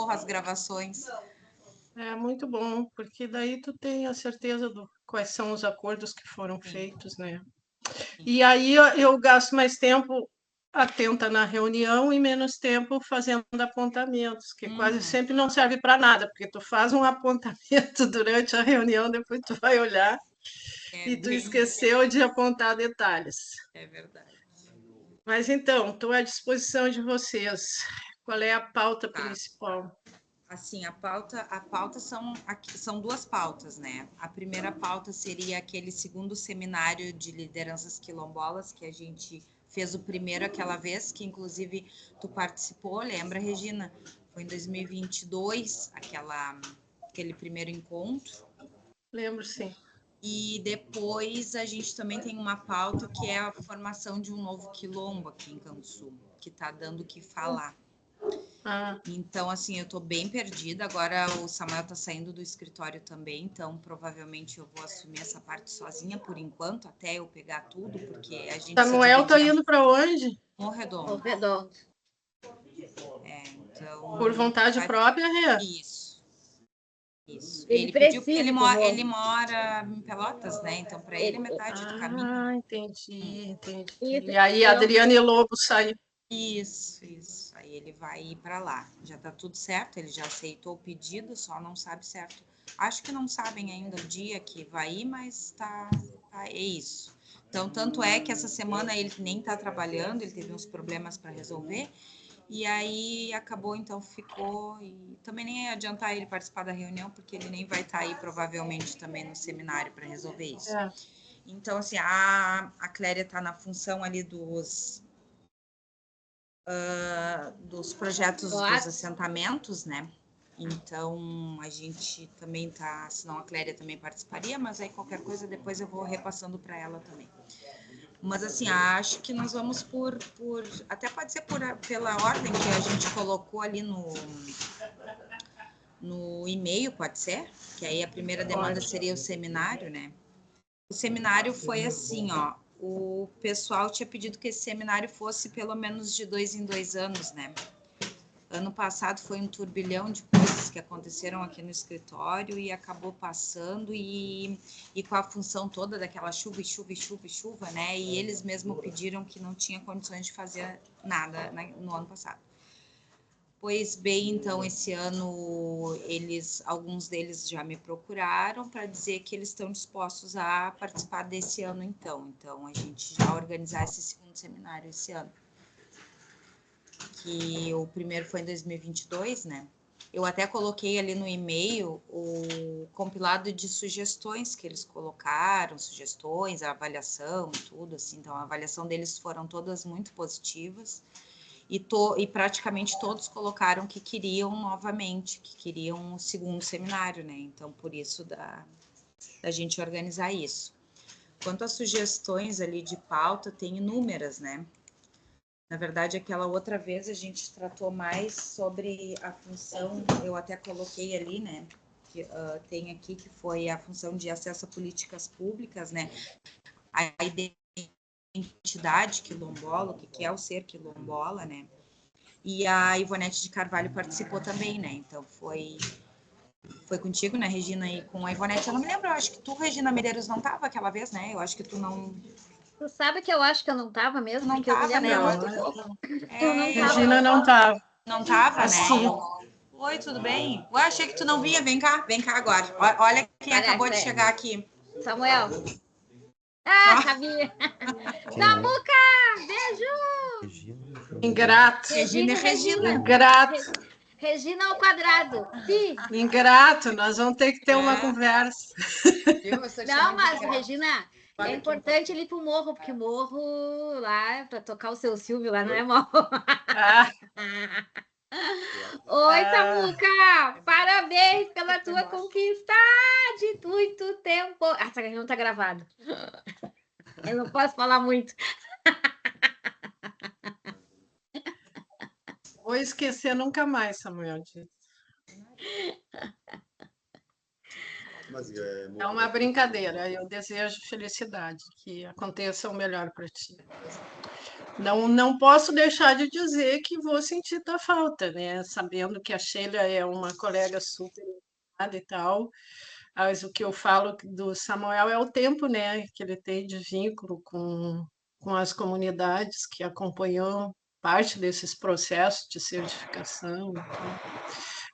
cachorro as gravações. É muito bom, porque daí tu tem a certeza do quais são os acordos que foram Sim. feitos, né? E aí eu gasto mais tempo atenta na reunião e menos tempo fazendo apontamentos, que quase sempre não serve para nada, porque tu faz um apontamento durante a reunião, depois tu vai olhar e tu esqueceu de apontar detalhes. É verdade. Mas então, estou à disposição de vocês. Qual é a pauta principal? Assim, a pauta são duas pautas, né? A primeira pauta seria aquele segundo seminário de lideranças quilombolas que a gente fez o primeiro aquela vez, que inclusive tu participou, lembra, Regina? Foi em 2022, aquele primeiro encontro. Lembro, sim. E depois a gente também tem uma pauta que é a formação de um novo quilombo aqui em Cansul, que está dando o que falar. Então, assim, eu tô bem perdida. Agora o Samuel tá saindo do escritório também, então provavelmente eu vou assumir essa parte sozinha por enquanto, até eu pegar tudo, porque a gente Samuel tá indo para onde? Morro Redondo. Morro Redondo. Então... Por vontade própria, Rê? Isso. Ele pediu porque ele precisa, mora em Pelotas, né? Então, para ele é metade do caminho. Ah, entendi. E aí a Adriane Lobo saiu. Isso. Aí ele vai ir para lá. Já tá tudo certo, ele já aceitou o pedido, só não sabe certo. Acho que não sabem ainda o dia que vai ir, mas é isso. Então, tanto é que essa semana ele nem tá trabalhando, ele teve uns problemas para resolver. E aí acabou, então ficou. E também nem ia adiantar ele participar da reunião, porque ele nem vai estar aí provavelmente também no seminário para resolver isso. Então, assim, a Cléria está na função ali dos projetos dos assentamentos, né? Então, a gente também tá, senão a Cléria também participaria, mas aí qualquer coisa depois eu vou repassando para ela também. Mas, assim, acho que nós vamos até pode ser pela ordem que a gente colocou ali no e-mail, pode ser? Que aí a primeira demanda seria o seminário, né? O seminário foi assim, ó, o pessoal tinha pedido que esse seminário fosse pelo menos de 2 em 2 anos, né? Ano passado foi um turbilhão de coisas que aconteceram aqui no escritório e acabou passando e com a função toda daquela chuva, né? E eles mesmo pediram que não tinha condições de fazer nada no ano passado. Pois bem, então, esse ano, alguns deles já me procuraram para dizer que eles estão dispostos a participar desse ano, então. Então, a gente já organizar esse segundo seminário esse ano. Que o primeiro foi em 2022, né? Eu até coloquei ali no e-mail o compilado de sugestões que eles colocaram, a avaliação, tudo assim. Então, a avaliação deles foram todas muito positivas. E praticamente todos colocaram que queriam novamente, que queriam o segundo seminário, né? Então, por isso da gente organizar isso. Quanto às sugestões ali de pauta, tem inúmeras, né? Na verdade, aquela outra vez a gente tratou mais sobre a função, eu até coloquei ali, né? Que, tem aqui que foi a função de acesso a políticas públicas, né? A identidade quilombola, o que é o ser quilombola, né? E a Ivonete de Carvalho participou também, né? Então foi contigo, né, Regina, e com a Ivonete. Eu não me lembro, eu acho que tu, Regina Medeiros, não estava aquela vez, né? Eu acho que tu não... Tu sabe que eu acho que eu não estava mesmo? Não porque tava, eu me lembro né? muito pouco. Eu não tava. Regina não estava. Não tava, Assim. né? Oi, tudo bem? Eu achei que tu não vinha. Vem cá agora. Olha quem acabou de chegar aqui. Samuel. Sabia. Samuca, beijo. Ingrato. Regina. Ingrato. Regina ao quadrado. Sim. Ingrato, nós vamos ter que ter uma conversa. Não, mas, Regina, é importante ele ir pro morro, porque o morro lá, para tocar o seu Silvio lá, não é morro. Oi, Samuca! Parabéns pela tua conquista de muito tempo. Essa reunião tá gravada. Eu não posso falar muito. Vou esquecer nunca mais, Samuel. É uma brincadeira. Eu desejo felicidade, que aconteça o melhor para ti. Não posso deixar de dizer que vou sentir tua falta, né? Sabendo que a Sheila é uma colega super educada e tal, mas o que eu falo do Samuel é o tempo, né, que ele tem de vínculo com as comunidades que acompanham parte desses processos de certificação. Então,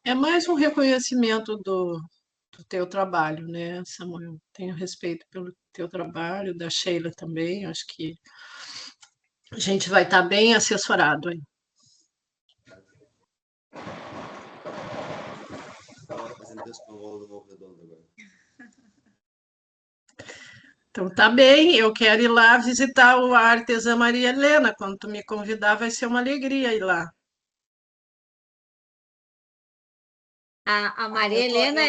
é mais um reconhecimento do teu trabalho, né, Samuel? Tenho respeito pelo teu trabalho, da Sheila também, acho que a gente vai estar bem assessorado, hein? Então tá bem, eu quero ir lá visitar a Artesã Maria Helena. Quando tu me convidar, vai ser uma alegria ir lá. A Maria Helena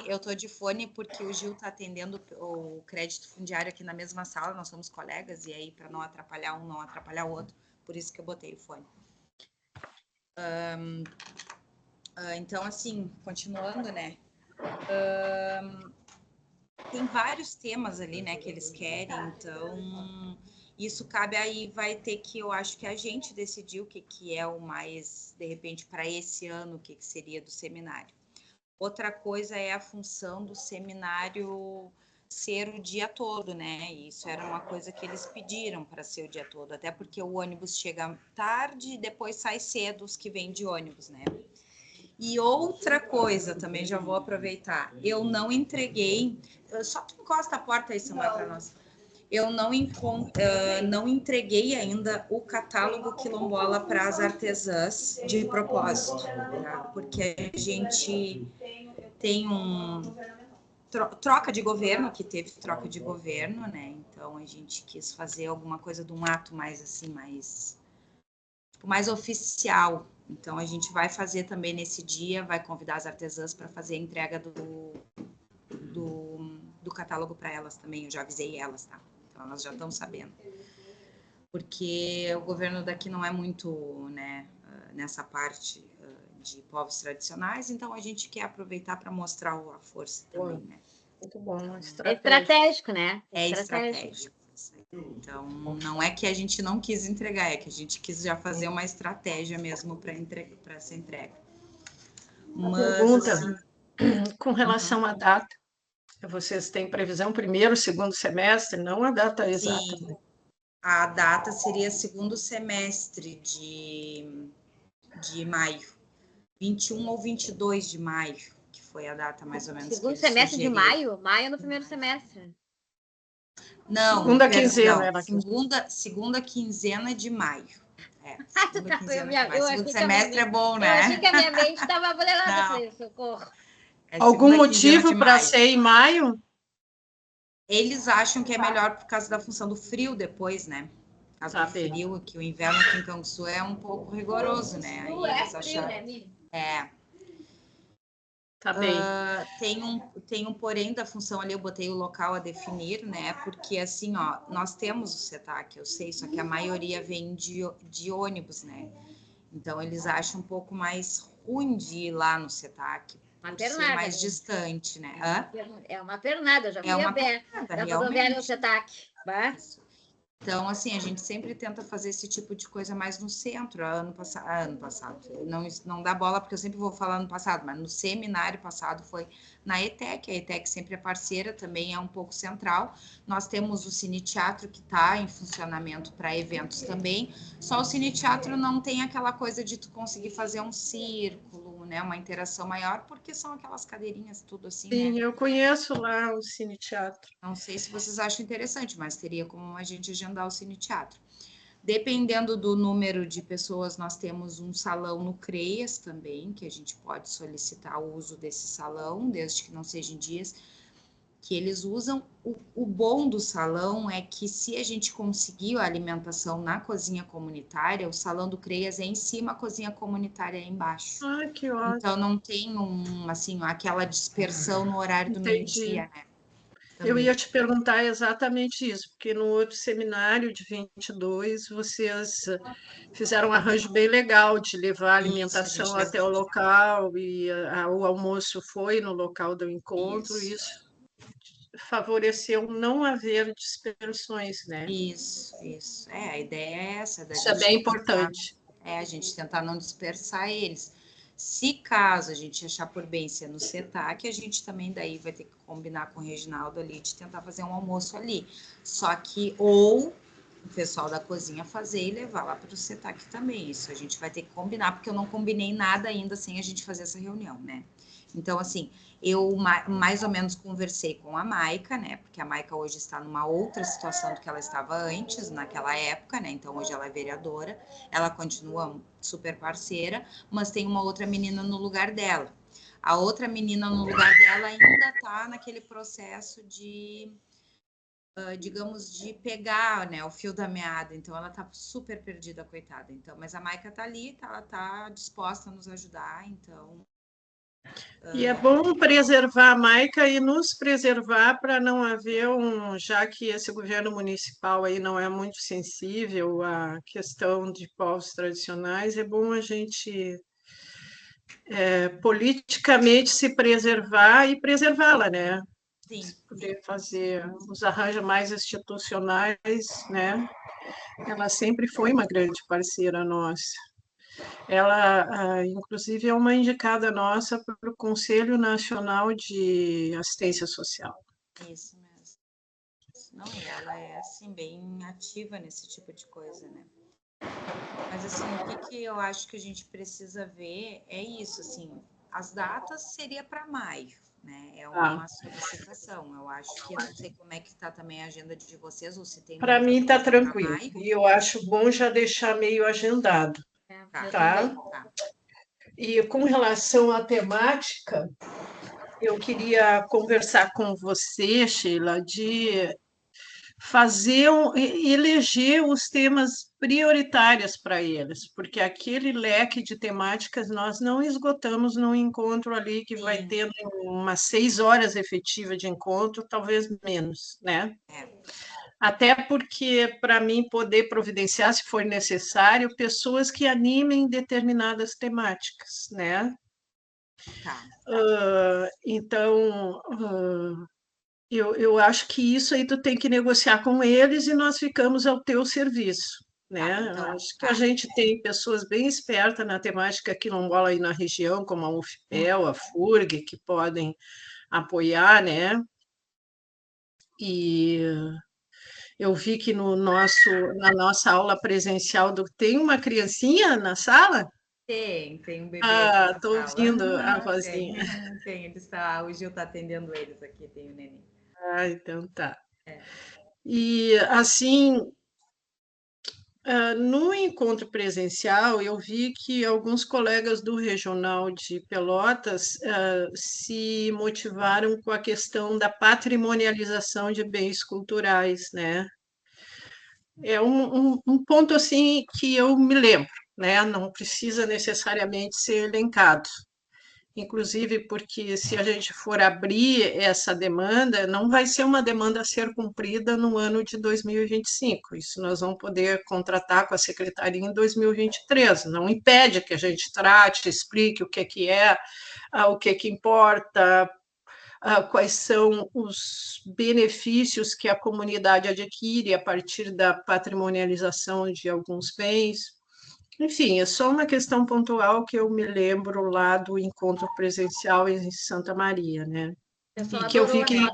eu tô de fone porque o Gil tá atendendo o crédito fundiário aqui na mesma sala, nós somos colegas, e aí para não atrapalhar um, não atrapalhar o outro, por isso que eu botei o fone. Então, assim, continuando, né? Tem vários temas ali, né, que eles querem, então isso cabe aí, vai ter que, eu acho que a gente decidir o que é o mais, de repente, para esse ano, o que seria do seminário. Outra coisa é a função do seminário ser o dia todo, né? Isso era uma coisa que eles pediram para ser o dia todo, até porque o ônibus chega tarde e depois sai cedo os que vêm de ônibus, né? E outra coisa, também já vou aproveitar, eu não entreguei, só tu encosta a porta aí, Samuel, para nós. Eu não entreguei ainda o catálogo quilombola para as artesãs de propósito, tá? Porque a gente tem troca de governo, que teve troca de governo, né? Então a gente quis fazer alguma coisa de um ato mais assim, mais oficial. Então a gente vai fazer também nesse dia, vai convidar as artesãs para fazer a entrega do catálogo para elas também. Eu já avisei elas, tá? Então elas já estão sabendo. Porque o governo daqui não é muito, né, nessa parte de povos tradicionais, então a gente quer aproveitar para mostrar a força também, né? Muito bom, é estratégico, né? É estratégico. Então, não é que a gente não quis entregar, é que a gente quis já fazer uma estratégia mesmo para essa entrega. Pergunta, assim, com relação à data, vocês têm previsão primeiro, segundo semestre, não a data exata? Sim, a data seria segundo semestre de maio, 21 ou 22 de maio, que foi a data mais ou menos. Segundo semestre de maio? Maio é no primeiro semestre. Não, segunda quinzena. Segunda quinzena de maio. Segunda quinzena de maio. Segundo semestre é bom, né? Eu achei que a minha mente estava abrelada, falei, socorro. Algum motivo para ser em maio? Eles acham que é melhor por causa da função do frio depois, né? Por causa do frio, que o inverno aqui em Canguçu é um pouco rigoroso, né? Aí eles acharam... frio, né, Tá bem. Tem um porém da função ali, eu botei o local a definir, né? Porque assim, ó, nós temos o CETAC, eu sei, só que a maioria vem de ônibus, né? Então eles acham um pouco mais ruim de ir lá no CETAC, por ser mais distante, né? É uma pernada, eu já fui a pé da rodoviária no CETAC. Então, assim, a gente sempre tenta fazer esse tipo de coisa mais no centro. Ano passado. Não dá bola, porque eu sempre vou falar no passado, mas no seminário passado foi na ETEC. A ETEC sempre é parceira, também é um pouco central. Nós temos o Cine Teatro, que está em funcionamento para eventos também. Só o Cine Teatro não tem aquela coisa de tu conseguir fazer um círculo, né? Uma interação maior, porque são aquelas cadeirinhas, tudo assim, Sim, né? eu conheço lá o Cine Teatro. Não sei se vocês acham interessante, mas teria como a gente agendar o Cine Teatro. Dependendo do número de pessoas, nós temos um salão no CREAS também, que a gente pode solicitar o uso desse salão, desde que não sejam dias que eles usam. O bom do salão é que se a gente conseguir a alimentação na cozinha comunitária, o salão do CREAS é em cima, a cozinha comunitária é embaixo. Ah, que ótimo. Então não tem aquela dispersão no horário do meio-dia, né? Eu ia te perguntar exatamente isso, porque no outro seminário de 22, vocês fizeram um arranjo bem legal de levar a alimentação até o local, e o almoço foi no local do encontro, isso favoreceu não haver dispersões, né? Isso. A ideia é essa, da Isso é gente bem tentar, importante. a gente tentar não dispersar eles. Se caso a gente achar por bem ser no CETAC, a gente também daí vai ter que combinar com o Reginaldo ali de tentar fazer um almoço ali. Só que, ou o pessoal da cozinha fazer e levar lá para o CETAC também. Isso a gente vai ter que combinar, porque eu não combinei nada ainda sem a gente fazer essa reunião, né? Então, assim, eu mais ou menos conversei com a Maica, né? Porque a Maica hoje está numa outra situação do que ela estava antes, naquela época, né? Então, hoje ela é vereadora, ela continua super parceira, mas tem uma outra menina no lugar dela. A outra menina no lugar dela ainda está naquele processo de, digamos, de pegar, né, o fio da meada. Então, ela está super perdida, coitada. Então, mas a Maica está ali, ela está disposta a nos ajudar, então... E é bom preservar a Maica e nos preservar para não haver já que esse governo municipal aí não é muito sensível à questão de povos tradicionais, é bom a gente politicamente se preservar e preservá-la, né? Sim. Poder fazer os arranjos mais institucionais, né? Ela sempre foi uma grande parceira nossa. Ela, inclusive, é uma indicada nossa para o Conselho Nacional de Assistência Social. Isso mesmo. Não, e ela é, assim, bem ativa nesse tipo de coisa, né? Mas, assim, o que eu acho que a gente precisa ver é isso, assim, as datas seria para maio, né? É uma solicitação. Eu acho que, eu não sei como é que está também a agenda de vocês, ou se tem Para muita mim está coisa para tranquilo. maio. E eu acho bom já deixar meio agendado. Eu Tá? também. Tá. E com relação à temática, eu queria conversar com você, Sheila, de eleger os temas prioritários para eles, porque aquele leque de temáticas nós não esgotamos num encontro ali que vai ter umas 6 horas efetivas de encontro, talvez menos, né? Até porque, para mim, poder providenciar, se for necessário, pessoas que animem determinadas temáticas, né? Tá. Então, eu acho que isso aí tu tem que negociar com eles e nós ficamos ao teu serviço, né? Então, Acho que a gente tem pessoas bem espertas na temática quilombola aí na região, como a UFPEL, a FURG, que podem apoiar, né? E eu vi que na nossa aula presencial tem uma criancinha na sala? Tem um bebê aqui Ah, na estou sala. ouvindo a Tem, vozinha. tem, o Gil está atendendo eles aqui, tem o neném. Ah, então tá. É. E assim, no encontro presencial, eu vi que alguns colegas do Regional de Pelotas se motivaram com a questão da patrimonialização de bens culturais, né? É um ponto assim que eu me lembro, né? Não precisa necessariamente ser elencado. Inclusive porque se a gente for abrir essa demanda, não vai ser uma demanda a ser cumprida no ano de 2025. Isso nós vamos poder contratar com a secretaria em 2023. Não impede que a gente trate, explique o que é, o que importa, quais são os benefícios que a comunidade adquire a partir da patrimonialização de alguns bens. Enfim, é só uma questão pontual que eu me lembro lá do encontro presencial em Santa Maria, né? O pessoal E que eu adorou, vi né?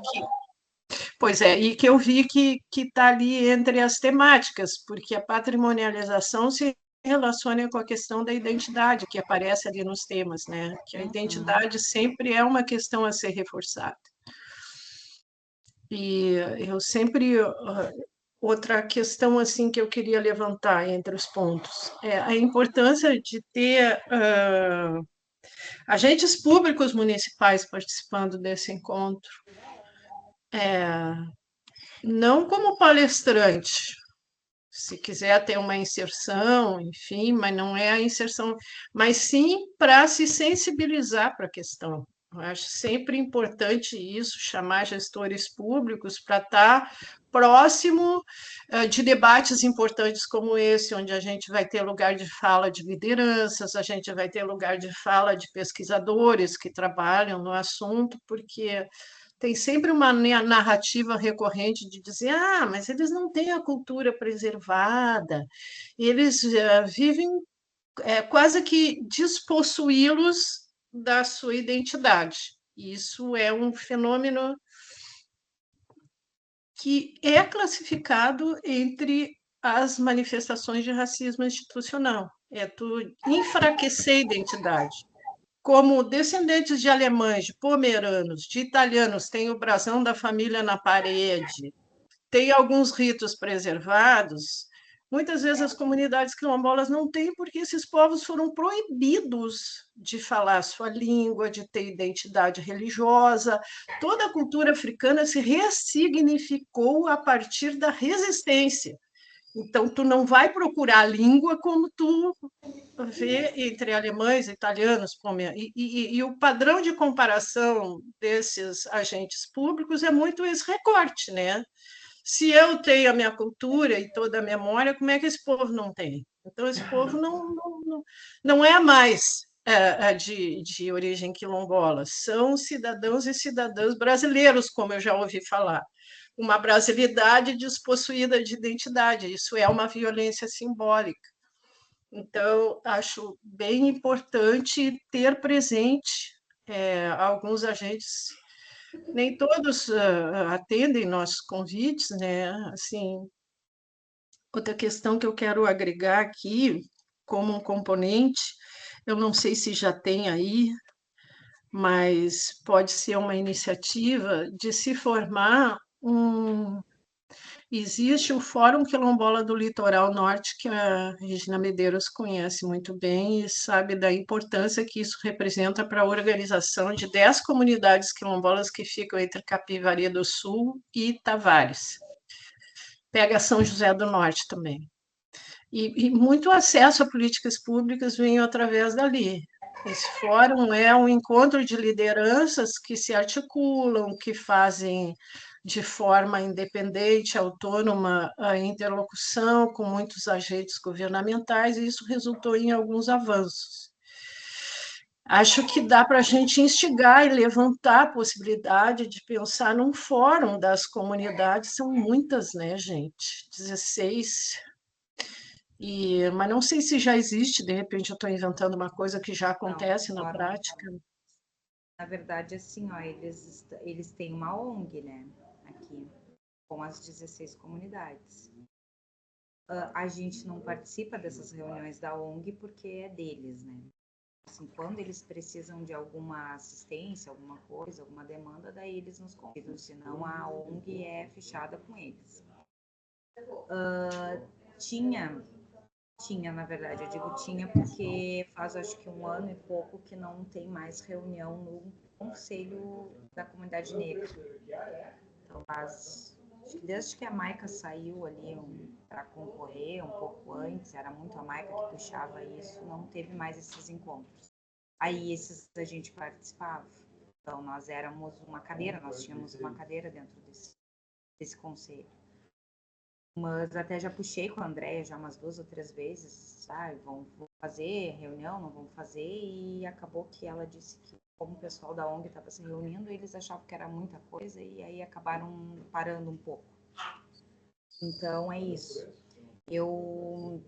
pois é, e que eu vi que está ali entre as temáticas, porque a patrimonialização se relaciona com a questão da identidade que aparece ali nos temas, né? Que a identidade sempre é uma questão a ser reforçada. E eu sempre outra questão assim que eu queria levantar entre os pontos é a importância de ter agentes públicos municipais participando desse encontro, não como palestrante, se quiser ter uma inserção, enfim, mas não é a inserção, mas sim para se sensibilizar para a questão. Eu acho sempre importante isso, chamar gestores públicos para estar próximo de debates importantes como esse, onde a gente vai ter lugar de fala de lideranças, a gente vai ter lugar de fala de pesquisadores que trabalham no assunto, porque tem sempre uma narrativa recorrente de dizer, mas eles não têm a cultura preservada, eles vivem quase que despossuí-los da sua identidade. Isso é um fenômeno que é classificado entre as manifestações de racismo institucional. É tu enfraquecer a identidade. Como descendentes de alemães, de pomeranos, de italianos, tem o brasão da família na parede, tem alguns ritos preservados, muitas vezes as comunidades quilombolas não têm, porque esses povos foram proibidos de falar a sua língua, de ter identidade religiosa. Toda a cultura africana se ressignificou a partir da resistência. Então, tu não vai procurar a língua como tu vê entre alemães, italianos, e o padrão de comparação desses agentes públicos é muito esse recorte, né? Se eu tenho a minha cultura e toda a memória, como é que esse povo não tem? Então, esse povo não é mais de origem quilombola, são cidadãos e cidadãs brasileiros, como eu já ouvi falar. Uma brasilidade despossuída de identidade, isso é uma violência simbólica. Então, acho bem importante ter presente alguns agentes. Nem todos atendem nossos convites, né? Assim, outra questão que eu quero agregar aqui, como um componente, eu não sei se já tem aí, mas pode ser uma iniciativa de se formar Existe o Fórum Quilombola do Litoral Norte, que a Regina Medeiros conhece muito bem e sabe da importância que isso representa para a organização de 10 comunidades quilombolas que ficam entre Capivari do Sul e Tavares. Pega São José do Norte também. E muito acesso a políticas públicas vem através dali. Esse fórum é um encontro de lideranças que se articulam, que fazem de forma independente, autônoma, a interlocução com muitos agentes governamentais, e isso resultou em alguns avanços. Acho que dá para a gente instigar e levantar a possibilidade de pensar num fórum das comunidades, são muitas, né, gente? 16. Mas não sei se já existe, de repente eu estou inventando uma coisa que já acontece na prática. Na verdade, assim, ó, eles têm uma ONG, né, aqui, com as 16 comunidades. A gente não participa dessas reuniões da ONG porque é deles, né? Assim, quando eles precisam de alguma assistência, alguma coisa, alguma demanda, daí eles nos convidam, senão a ONG é fechada com eles. Tinha, na verdade, eu digo tinha porque faz acho que 1 ano e pouco que não tem mais reunião no Conselho da Comunidade Negra. Então, desde que a Maica saiu ali para concorrer um pouco antes, era muito a Maica que puxava isso, não teve mais esses encontros. Aí esses a gente participava. Então, nós éramos uma cadeira, nós tínhamos uma cadeira dentro desse conselho. Mas até já puxei com a Andréia já umas 2 ou 3 vezes, sabe? Vão fazer reunião, não vão fazer, e acabou que ela disse que, como o pessoal da ONG estava se reunindo, eles achavam que era muita coisa e aí acabaram parando um pouco. Então, é isso. Eu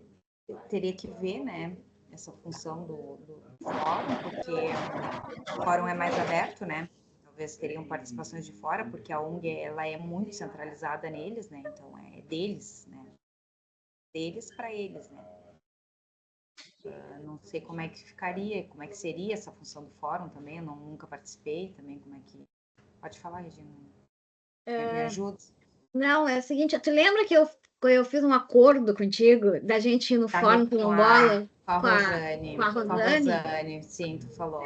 teria que ver, né, essa função do fórum, porque o fórum é mais aberto, né? Talvez teriam participações de fora, porque a ONG ela é muito centralizada neles, né? Então é deles, né? Deles para eles, né? Não sei como é que ficaria, como é que seria essa função do fórum também. Eu nunca participei também. Como é que pode falar, Regina? Me ajuda? Não, é o seguinte. Tu lembra que eu fiz um acordo contigo da gente ir no Fórum Quilombola? Com a Rosane, sim, tu falou.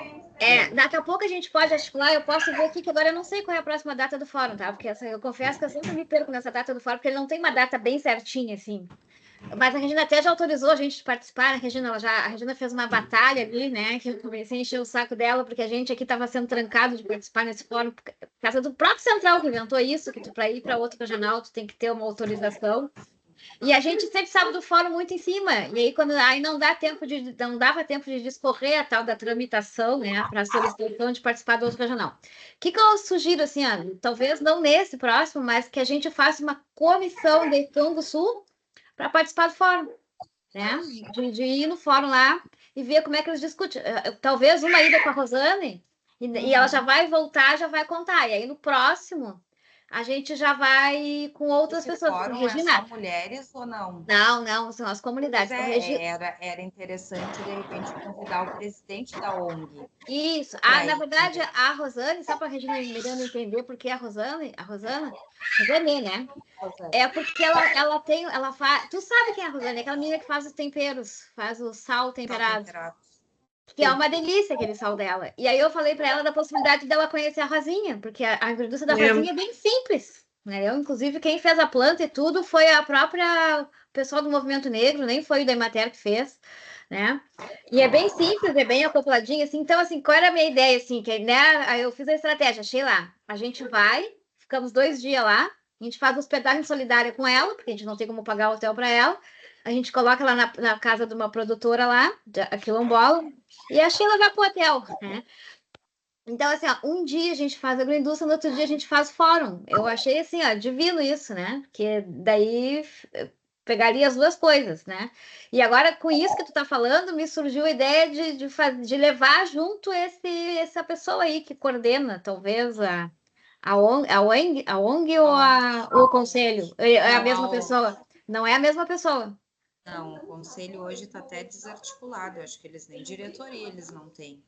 Daqui a pouco a gente pode articular, eu posso ver aqui, que agora eu não sei qual é a próxima data do fórum, tá? Porque eu confesso que eu sempre me perco nessa data do fórum, porque ele não tem uma data bem certinha, assim. Mas a Regina até já autorizou a gente participar, a Regina fez uma batalha ali, né? Que eu comecei a encher o saco dela, porque a gente aqui estava sendo trancado de participar nesse fórum, por causa do próprio Central que inventou isso, que para ir para outro regional tu tem que ter uma autorização. E a gente sempre sabe do fórum muito em cima. E aí, quando aí não dava tempo de discorrer a tal da tramitação, né, para a solicitação de participar do outro regional. O que eu sugiro, assim, talvez não nesse próximo, mas que a gente faça uma comissão de Rio do Sul para participar do fórum, né? De ir no fórum lá e ver como é que eles discutem. Talvez uma ida com a Rosane, e ela já vai voltar, já vai contar. E aí, no próximo, a gente já vai com outras pessoas. Fórum Regina, é só mulheres ou não? Não, são as comunidades. Era interessante, de repente, convidar o presidente da ONG. Isso. Na verdade, a Rosane, só para a Regina Miranda entender porque a Rosane, né? É porque ela faz. Tu sabe quem é a Rosane? Aquela menina que faz os temperos, faz o sal temperado. Que é uma delícia aquele sal dela. E aí eu falei para ela da possibilidade dela conhecer a Rosinha, porque a indústria da Rosinha é bem simples. Né? Inclusive, quem fez a planta e tudo foi a própria pessoal do Movimento Negro, nem foi o da Emater que fez. Né? E é bem simples, é bem acopladinho, assim. Então, assim, qual era a minha ideia, assim? Que, né, aí eu fiz a estratégia, achei lá. A gente vai, ficamos 2 dias lá, a gente faz hospedagem solidária com ela, porque a gente não tem como pagar o hotel para ela. A gente coloca ela na casa de uma produtora lá, a quilombola, e a Sheila vai pro hotel, né? Então, assim, um dia a gente faz agroindústria, no outro dia a gente faz fórum. Eu achei, assim, divino isso, né? Porque daí pegaria as duas coisas, né? E agora, com isso que tu tá falando, me surgiu a ideia de levar junto essa pessoa aí que coordena, talvez, a ONG ou o conselho? É a mesma pessoa? Não é a mesma pessoa. Não, o conselho hoje está até desarticulado. Eu acho que eles nem diretoria eles não têm.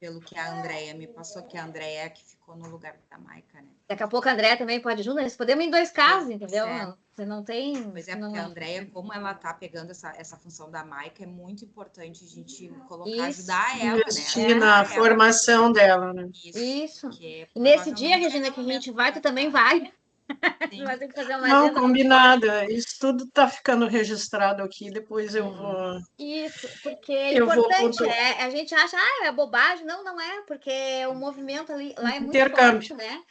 Pelo que a Andréia me passou, que a Andréia é a que ficou no lugar da Maica, né? Daqui a pouco a Andréia também pode juntar. Nós podemos ir em 2 casos, entendeu? Você não tem... Pois é, porque a Andréia, como ela está pegando essa função da Maica, é muito importante a gente colocar, ajudar ela, investir na formação dela, né? Isso. E nesse dia, Regina, que a gente vai, tu também vai. Vai ter que fazer uma não, combinada. Isso tudo está ficando registrado aqui, depois eu vou... Isso, porque é importante, a gente acha, é bobagem. Não é, porque o movimento ali, lá é muito forte, né?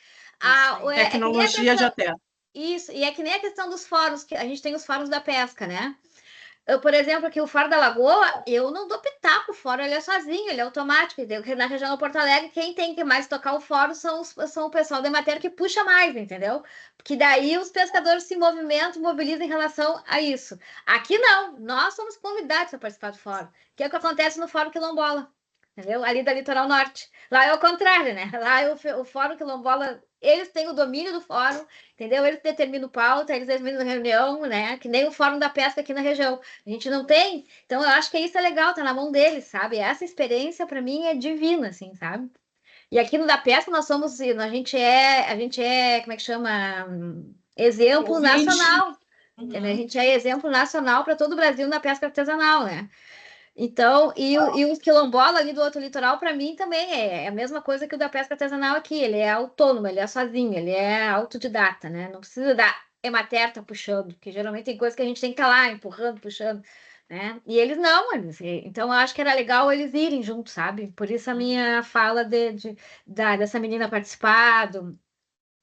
Tecnologia de terra. Isso, e é que nem a questão dos fóruns, que a gente tem os fóruns da pesca, né? Por exemplo, aqui o Fórum da Lagoa, eu não dou pitaco, o fórum ele é sozinho, ele é automático. Na região do Porto Alegre, quem tem que mais tocar o fórum são o pessoal da matéria que puxa mais, entendeu? Porque daí os pescadores se mobilizam em relação a isso. Aqui não, nós somos convidados para participar do fórum, que é o que acontece no Fórum Quilombola, entendeu? Ali da Litoral Norte. Lá é o contrário, né? Lá o Fórum Quilombola, eles têm o domínio do fórum, entendeu? Eles determinam pauta, eles determinam reunião, né? Que nem o Fórum da Pesca aqui na região. A gente não tem. Então, eu acho que isso é legal, tá na mão deles, sabe? Essa experiência, para mim, é divina, assim, sabe? E aqui no da Pesca, nós somos... A gente é como é que chama? Exemplo nacional. A gente é exemplo nacional para todo o Brasil na pesca artesanal, né? Então, e os quilombola ali do outro litoral, para mim, também é a mesma coisa que o da pesca artesanal aqui. Ele é autônomo, ele é sozinho, ele é autodidata, né? Não precisa da Emater tá puxando, porque geralmente tem coisa que a gente tem que estar lá empurrando, puxando, né? E eles não, então eu acho que era legal eles irem juntos, sabe? Por isso a minha fala dessa menina participar,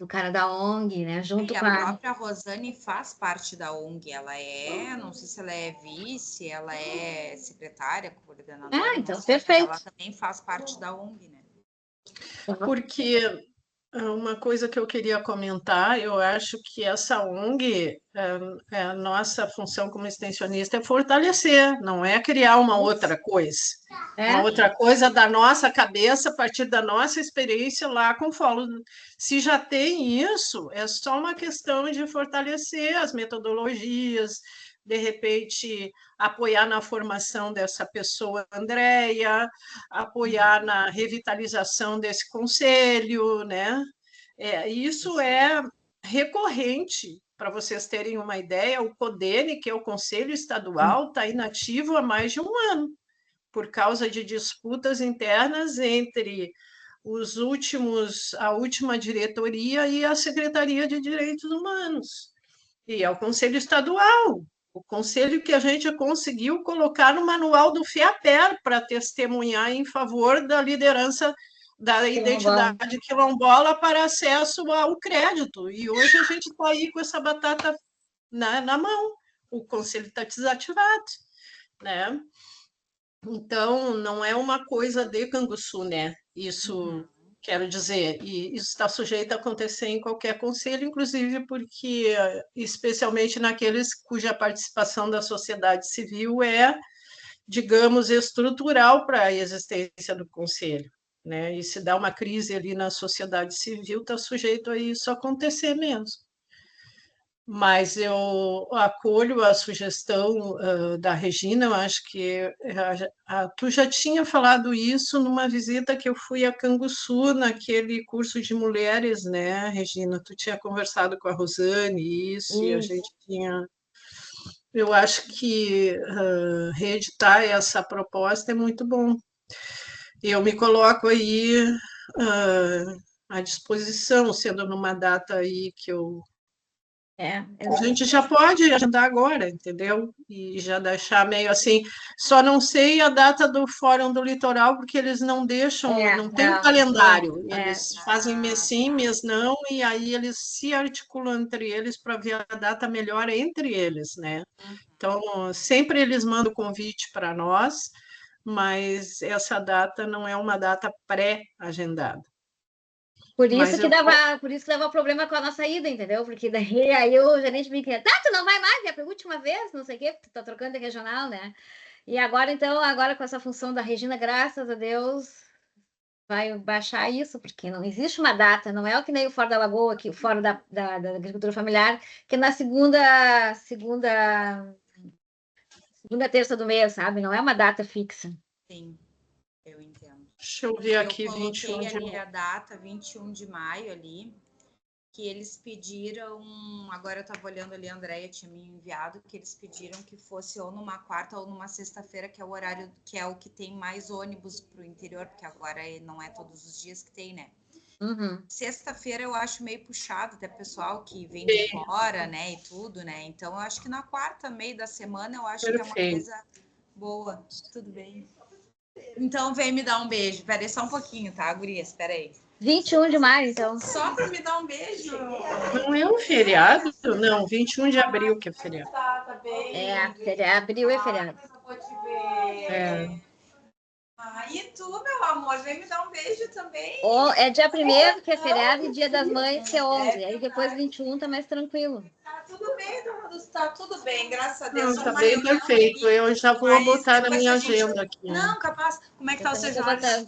do cara da ONG, né? Junto com a própria Rosane faz parte da ONG, não sei se ela é vice, ela é secretária, coordenadora. Então, perfeito. Ela também faz parte da ONG, né? Porque uma coisa que eu queria comentar, eu acho que essa ONG, a nossa função como extensionista é fortalecer, não é criar uma outra coisa. Uma outra coisa da nossa cabeça, a partir da nossa experiência lá com o fórum. Se já tem isso, é só uma questão de fortalecer as metodologias, de repente, apoiar na formação dessa pessoa, Andréia, apoiar na revitalização desse conselho, né? Isso é recorrente. Para vocês terem uma ideia, o CODENE, que é o Conselho Estadual, está inativo há mais de 1 ano, por causa de disputas internas entre a última diretoria e a Secretaria de Direitos Humanos. E é o Conselho Estadual, o conselho que a gente conseguiu colocar no manual do FIAPER para testemunhar em favor da liderança da identidade quilombola para acesso ao crédito. E hoje a gente está aí com essa batata na mão. o conselho está desativado, né? Então, não é uma coisa de Canguçu, né? Isso, quero dizer, e isso está sujeito a acontecer em qualquer conselho, inclusive porque, especialmente naqueles cuja participação da sociedade civil é, digamos, estrutural para a existência do conselho, né? E se dá uma crise ali na sociedade civil, está sujeito a isso acontecer mesmo. Mas eu acolho a sugestão da Regina, eu acho que tu já tinha falado isso numa visita que eu fui a Canguçu, naquele curso de mulheres, né, Regina? Tu tinha conversado com a Rosane, isso, e a gente tinha... Eu acho que reeditar essa proposta é muito bom. Eu me coloco aí à disposição, sendo numa data aí que a gente já pode agendar agora, entendeu? E já deixar meio assim. Só não sei a data do Fórum do Litoral, porque eles não deixam, não tem um calendário. Eles fazem mês sim, mês não, e aí eles se articulam entre eles para ver a data melhor entre eles, né? Então, sempre eles mandam o convite para nós, mas essa data não é uma data pré-agendada. Por isso que dava problema com a nossa ida, entendeu? Porque daí aí o gerente me queria, tu não vai mais, é a última vez, não sei o quê, porque tu tá trocando de regional, né? E agora, então, agora com essa função da Regina, graças a Deus, vai baixar isso, porque não existe uma data, não é o que nem o Fórum da Lagoa, que o Fórum da Agricultura Familiar, que é na segunda terça do mês, sabe? Não é uma data fixa. Sim, eu entendo. Deixa eu ver aqui, eu coloquei 21 de ali a data, 21 de maio ali, que eles pediram, agora eu estava olhando ali, a Andréia tinha me enviado, que eles pediram que fosse ou numa quarta ou numa sexta-feira, que é o horário, que é o que tem mais ônibus para o interior, porque agora não é todos os dias que tem, né? Sexta-feira eu acho meio puxado, até pessoal que vem de fora, né, e tudo, né? Então eu acho que na quarta, meio da semana, eu acho que é uma coisa boa. Tudo bem. Então vem me dar um beijo. Pera aí só um pouquinho, tá, gurias? Espera aí. 21 de maio, então. Só para me dar um beijo. Não é um feriado? Não, 21 de abril que é feriado. Tá bem. Abril é feriado. Só vou te ver. E tu, meu amor, vem me dar um beijo também. É dia 1º que é feriado e dia das mães que é 11. Aí depois 21 tá mais tranquilo. Tá tudo bem, tá tudo bem, graças a Deus. Tá bem perfeito. Eu já vou botar na minha agenda aqui. Não, capaz. Como é que tá o seu Jorge?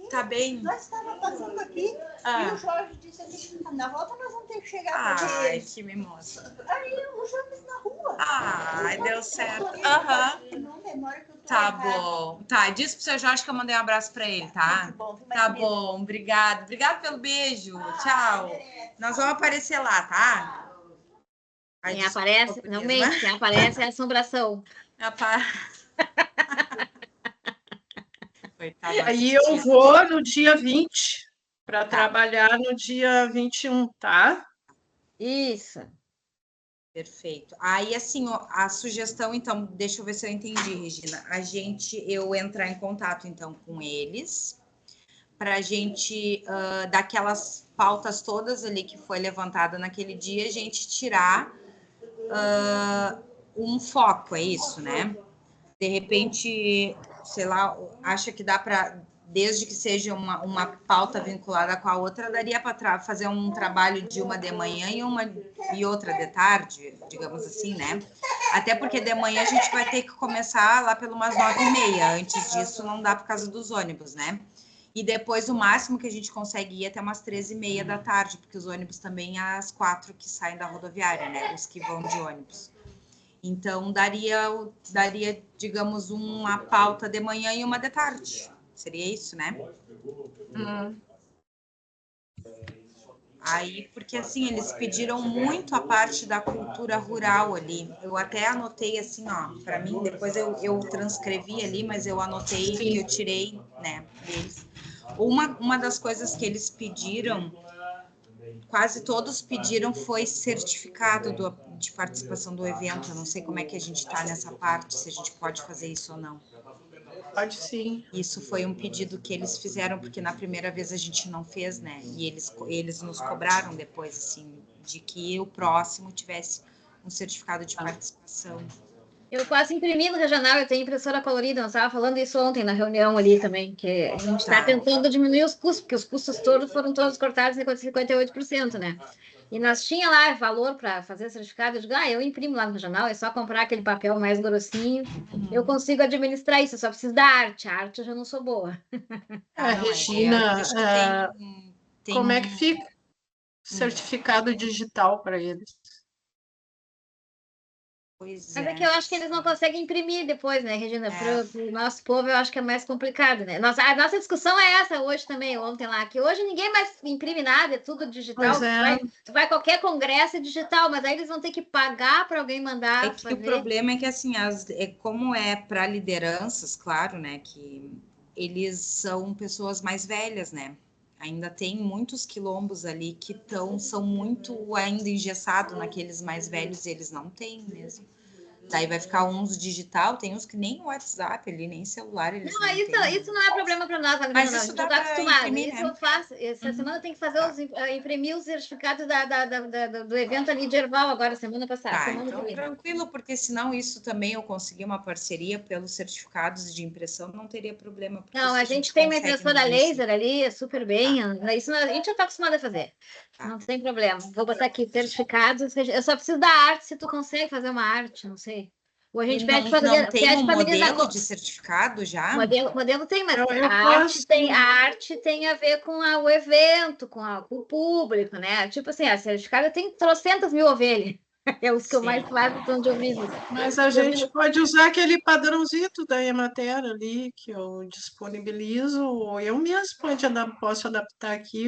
Tá bem? Nós estávamos passando aqui e o Jorge disse assim, na volta nós vamos ter que chegar para ver. Ai, que mimosa. Aí o Jorge disse na rua. Ai, deu certo. Não demora que eu tô Tá bom. Tá, diz pro seu Jorge que eu mandei um abraço pra ele, tá? Tá bom, obrigado. Obrigado pelo beijo. Tchau. Nós vamos aparecer lá, tá? Quem aparece, não mente, quem aparece é a assombração. Aí eu vou no dia 20 para trabalhar no dia 21, tá? Isso. Perfeito. Aí, assim, ó, a sugestão, então, deixa eu ver se eu entendi, Regina. Eu entrar em contato, então, com eles, para a gente, daquelas pautas todas ali que foi levantada naquele dia, a gente tirar um foco, é isso, né? De repente, sei lá, acha que dá para, desde que seja uma pauta vinculada com a outra, daria para fazer um trabalho de uma de manhã e outra de tarde, digamos assim, né? Até porque de manhã a gente vai ter que começar lá pelo umas 9h30. Antes disso não dá por causa dos ônibus, né? E depois o máximo que a gente consegue ir até umas 13h30 da tarde, porque os ônibus também às 4 que saem da rodoviária, né? Os que vão de ônibus. Então, daria, digamos, uma pauta de manhã e uma de tarde. Seria isso, né? Aí, porque assim, eles pediram muito a parte da cultura rural ali. Eu até anotei assim, ó, para mim, depois eu transcrevi ali, mas eu anotei que eu tirei, né, deles. Uma das coisas que eles pediram, quase todos pediram, foi certificado de participação do evento. Eu não sei como é que a gente está nessa parte, se a gente pode fazer isso ou não. Pode sim. Isso foi um pedido que eles fizeram, porque na primeira vez a gente não fez, né? E eles nos cobraram depois, assim, de que o próximo tivesse um certificado de participação. Eu posso imprimir no regional, eu tenho impressora colorida, nós estava falando isso ontem na reunião ali também, que a gente está tentando diminuir os custos, porque os custos todos foram todos cortados em 58%, né? E nós tinha lá valor para fazer certificado, eu digo, eu imprimo lá no regional, é só comprar aquele papel mais grossinho, eu consigo administrar isso, eu só preciso da arte, a arte eu já não sou boa. Regina, tem como é que fica certificado digital para eles? Mas é que eu acho que eles não conseguem imprimir depois, né, Regina? Para o nosso povo, eu acho que é mais complicado, né? A nossa discussão é essa hoje também, ontem lá, que hoje ninguém mais imprime nada, é tudo digital. Tu vai a qualquer congresso é digital, mas aí eles vão ter que pagar para alguém mandar fazer. O problema é que, assim, como é para lideranças, claro, né, que eles são pessoas mais velhas, né? Ainda tem muitos quilombos ali que são muito ainda engessados naqueles mais velhos, e eles não têm mesmo. Daí vai ficar uns digital, tem uns que nem WhatsApp ali, nem celular eles não têm. Isso não é problema para nós, mas não, isso dá para imprimir, isso né? eu faço. Essa semana eu tenho que fazer imprimir os certificados do evento ali de Erval agora, semana passada. Então tranquilo, porque senão isso também eu consegui uma parceria pelos certificados de impressão, não teria problema. Não, a gente tem uma impressora laser ali, é super bem, isso a gente já está acostumado a fazer. Não tem problema. Vou botar aqui certificados. Eu só preciso da arte, se tu consegue fazer uma arte, não sei. Ou a gente pede para não tem um modelo de certificado já? Modelo tem, mas a arte tem a ver com o evento, com o público, né? Tipo assim, a certificado tem 300.000 ovelhas. É os que eu mais faço, estão de ouvido. Mas a gente pode usar aquele padrãozito da Emater ali, que eu disponibilizo, ou eu mesmo posso adaptar aqui.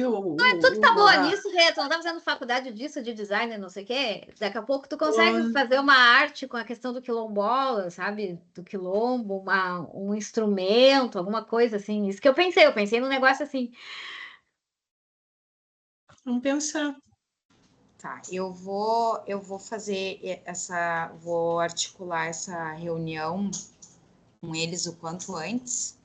Tu tá boa nisso, Rê? Tu não tá fazendo faculdade disso, de design, não sei o quê? Daqui a pouco tu consegue fazer uma arte com a questão do quilombola, sabe? Do quilombo, um instrumento, alguma coisa assim. Isso que eu pensei num negócio assim. Vamos pensar. Tá, eu vou fazer vou articular essa reunião com eles o quanto antes.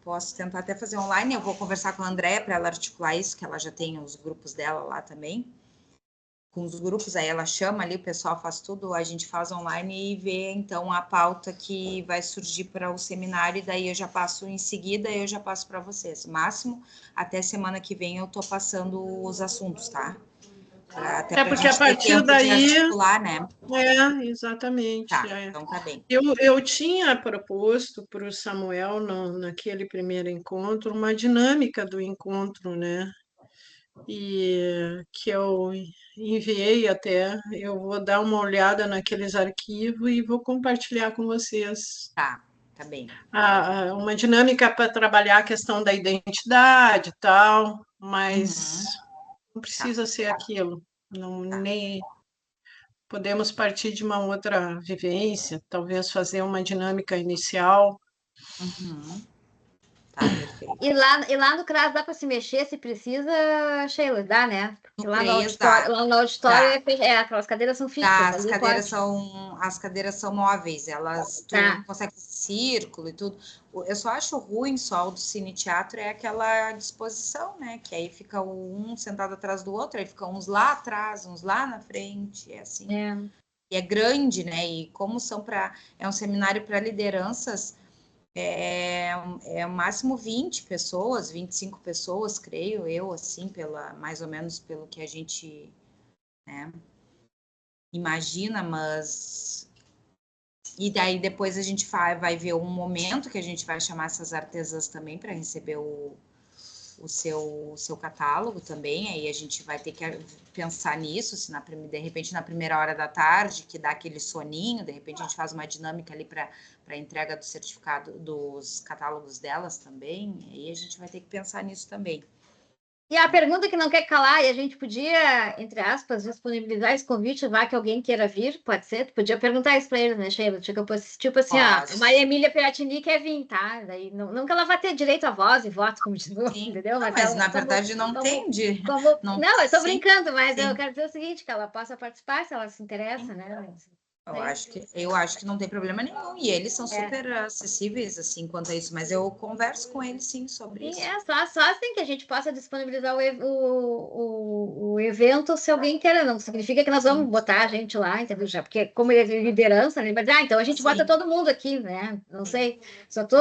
Posso tentar até fazer online, eu vou conversar com a Andréia para ela articular isso, que ela já tem os grupos dela lá também. Com os grupos, aí ela chama ali, o pessoal faz tudo, a gente faz online e vê, então, a pauta que vai surgir para o seminário, e daí eu já passo em seguida, eu já passo para vocês. Máximo, até semana que vem eu estou passando os assuntos, tá? Até porque a partir daí... articular, né? Exatamente. Tá, então tá bem. Eu tinha proposto para o Samuel, naquele primeiro encontro, uma dinâmica do encontro, né? E que eu enviei até, eu vou dar uma olhada naqueles arquivos e vou compartilhar com vocês. Tá bem. Uma dinâmica para trabalhar a questão da identidade e tal, mas não precisa ser aquilo. Nem podemos partir de uma outra vivência, talvez fazer uma dinâmica inicial. Tá, perfeito. E lá no CRAS dá para se mexer se precisa, Sheila? Dá, né? Porque lá no auditório aquelas cadeiras são fixas. As cadeiras são móveis, tu consegue círculo e tudo. Eu só acho ruim só o do Cine Teatro é aquela disposição, né? Que aí fica um sentado atrás do outro, aí fica uns lá atrás, uns lá na frente, é assim. E é grande, né? E como é um seminário para lideranças, é o máximo 20 pessoas, 25 pessoas, creio eu, assim, mais ou menos pelo que a gente, né, imagina, mas... E daí depois a gente vai ver um momento que a gente vai chamar essas artesãs também para receber o seu catálogo também, aí a gente vai ter que pensar nisso, se de repente na primeira hora da tarde, que dá aquele soninho, de repente a gente faz uma dinâmica ali para a entrega do certificado, dos catálogos delas também, aí a gente vai ter que pensar nisso também. E a pergunta que não quer calar, e a gente podia, entre aspas, disponibilizar esse convite, vá que alguém queira vir, pode ser? Tu podia perguntar isso para eles, né, Sheila? Tipo assim, a Maria Emília Piratini quer vir, tá? Daí, não que ela vai ter direito à voz e voto, como diz, entendeu? Mas na verdade não tem. Não, eu tô brincando, mas eu quero dizer o seguinte, que ela possa participar, se ela se interessa, né? Eu acho que não tem problema nenhum. E eles são super acessíveis, assim, quanto a isso. Mas eu converso com eles, sim, sobre isso. Só assim que a gente possa disponibilizar o evento se alguém queira. Não significa que nós vamos botar a gente lá, entendeu? Já, porque como ele é de liderança, né, ele vai dizer, então a gente bota todo mundo aqui, né? Não sei. Só tô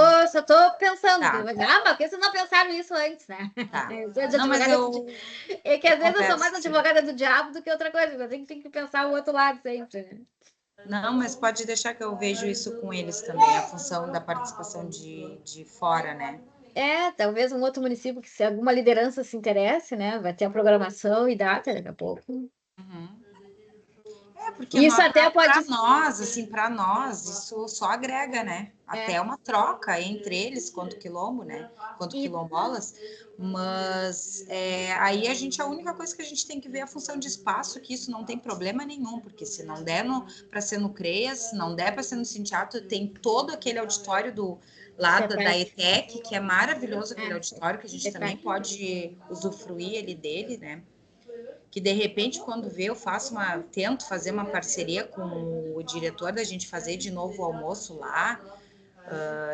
pensando. Tá. Mas por que vocês não pensaram isso antes, né? Tá. Não, mas é que às vezes eu sou mais converso. advogada do diabo do que outra coisa. Eu tenho que pensar o outro lado sempre, né? Não, mas pode deixar que eu vejo isso com eles também, a função da participação de fora, né? Talvez um outro município que se alguma liderança se interesse, né? Vai ter a programação e data daqui a pouco. Uhum. Porque isso até pode... para nós, assim, para nós, isso só agrega, né? Até uma troca entre eles, quanto quilombo, né? Quanto quilombolas. Mas aí a única coisa que a gente tem que ver é a função de espaço, que isso não tem problema nenhum, porque se não der para ser no CREAS, se não der para ser no Sindicato, tem todo aquele auditório do lado da ETEC, que é maravilhoso aquele auditório, que a gente também pode usufruir dele, né? Que de repente, quando vê, eu tento fazer uma parceria com o diretor da gente fazer de novo o almoço lá.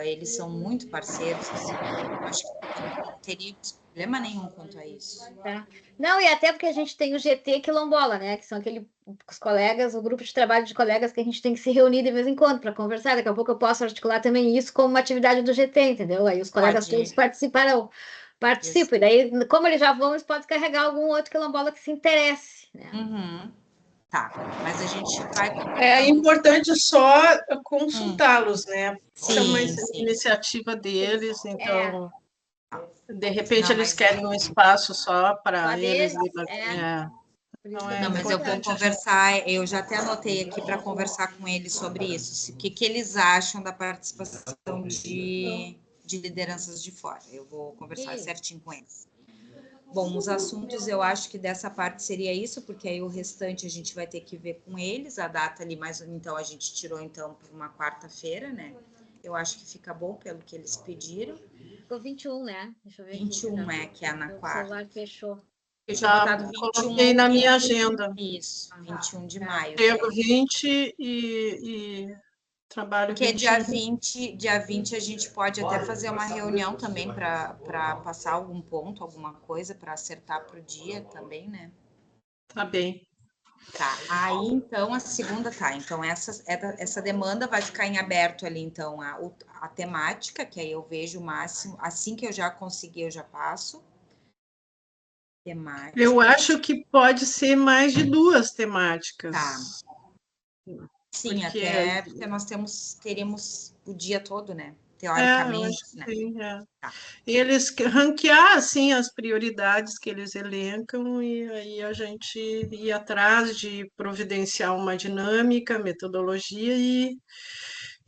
Eles são muito parceiros, assim, eu acho que não teria problema nenhum quanto a isso. Não, e até porque a gente tem o GT Quilombola, né? Que são os colegas, o grupo de trabalho de colegas que a gente tem que se reunir de vez em quando para conversar. Daqui a pouco eu posso articular também isso como uma atividade do GT, entendeu? Aí os colegas todos participam. E daí, como eles já vão, eles podem carregar algum outro quilombola que se interesse, né? Uhum. Tá, mas a gente vai... É importante só consultá-los, né? Sim, é uma iniciativa deles, então... De repente não, eles querem um espaço só para eles. Não, mas eu vou conversar, eu já até anotei aqui para conversar com eles sobre isso, o que eles acham da participação de lideranças de fora. Eu vou conversar certinho com eles. Bom, os assuntos eu acho que dessa parte seria isso, porque aí o restante a gente vai ter que ver com eles, a data ali, então a gente tirou então para uma quarta-feira, né? Eu acho que fica bom pelo que eles pediram. Ficou 21, né? Deixa eu ver 21 que é na quarta. O celular fechou. Eu tinha botado 21. Coloquei na minha agenda. Isso, 21 de maio. Chego 20 e trabalho porque 21. dia 20 a gente pode até fazer uma reunião também para passar algum ponto, alguma coisa, para acertar para o dia também, né? Tá bem. Tá, aí então a segunda então essa demanda vai ficar em aberto ali, então a temática, que aí eu vejo o máximo, assim que eu já conseguir, eu já passo. Temática. Eu acho que pode ser mais de 2 temáticas. Tá. Sim, porque... até porque nós teríamos o dia todo, né? Teoricamente, né? Sim, Tá. Eles ranquear, assim, as prioridades que eles elencam e aí a gente ir atrás de providenciar uma dinâmica, metodologia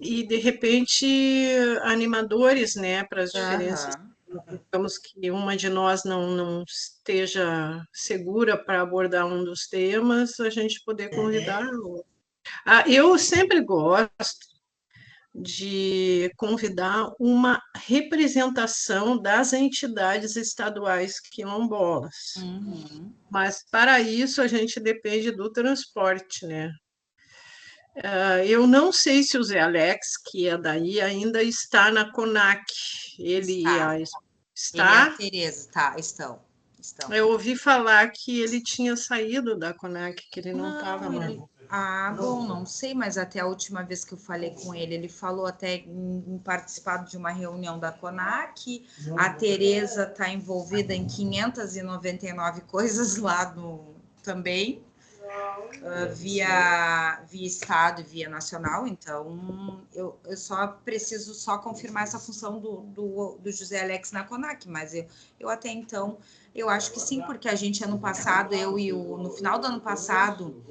e de repente, animadores, né, para as diferenças. Digamos que uma de nós não esteja segura para abordar um dos temas, a gente poder convidar. Eu sempre gosto de convidar uma representação das entidades estaduais quilombolas. Mas, para isso, a gente depende do transporte, né? Eu não sei se o Zé Alex, que é daí, ainda está na CONAC. Ele está? Ele e a Tereza, estão. Eu ouvi falar que ele tinha saído da CONAC, que ele não estava mais. Bom, não sei, mas até a última vez que eu falei com ele, ele falou até em participar de uma reunião da CONAC. A Tereza está envolvida em 599 coisas lá também. Via estado e via nacional, então eu só preciso confirmar essa função do José Alex na CONAC, mas eu até então, eu acho que sim, porque a gente ano passado, no final do ano passado,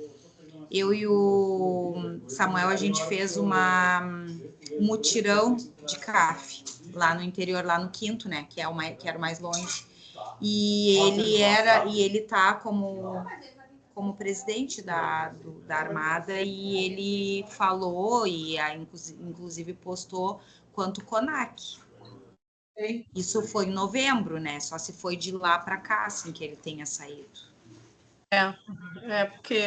eu e o Samuel, a gente fez um mutirão de CAF, lá no interior, lá no Quinto, né, que era o mais longe, e ele tá como presidente da Armada, e ele falou, e inclusive postou, quanto CONAC. Isso foi em novembro, né? Só se foi de lá para cá, assim, que ele tenha saído. Porque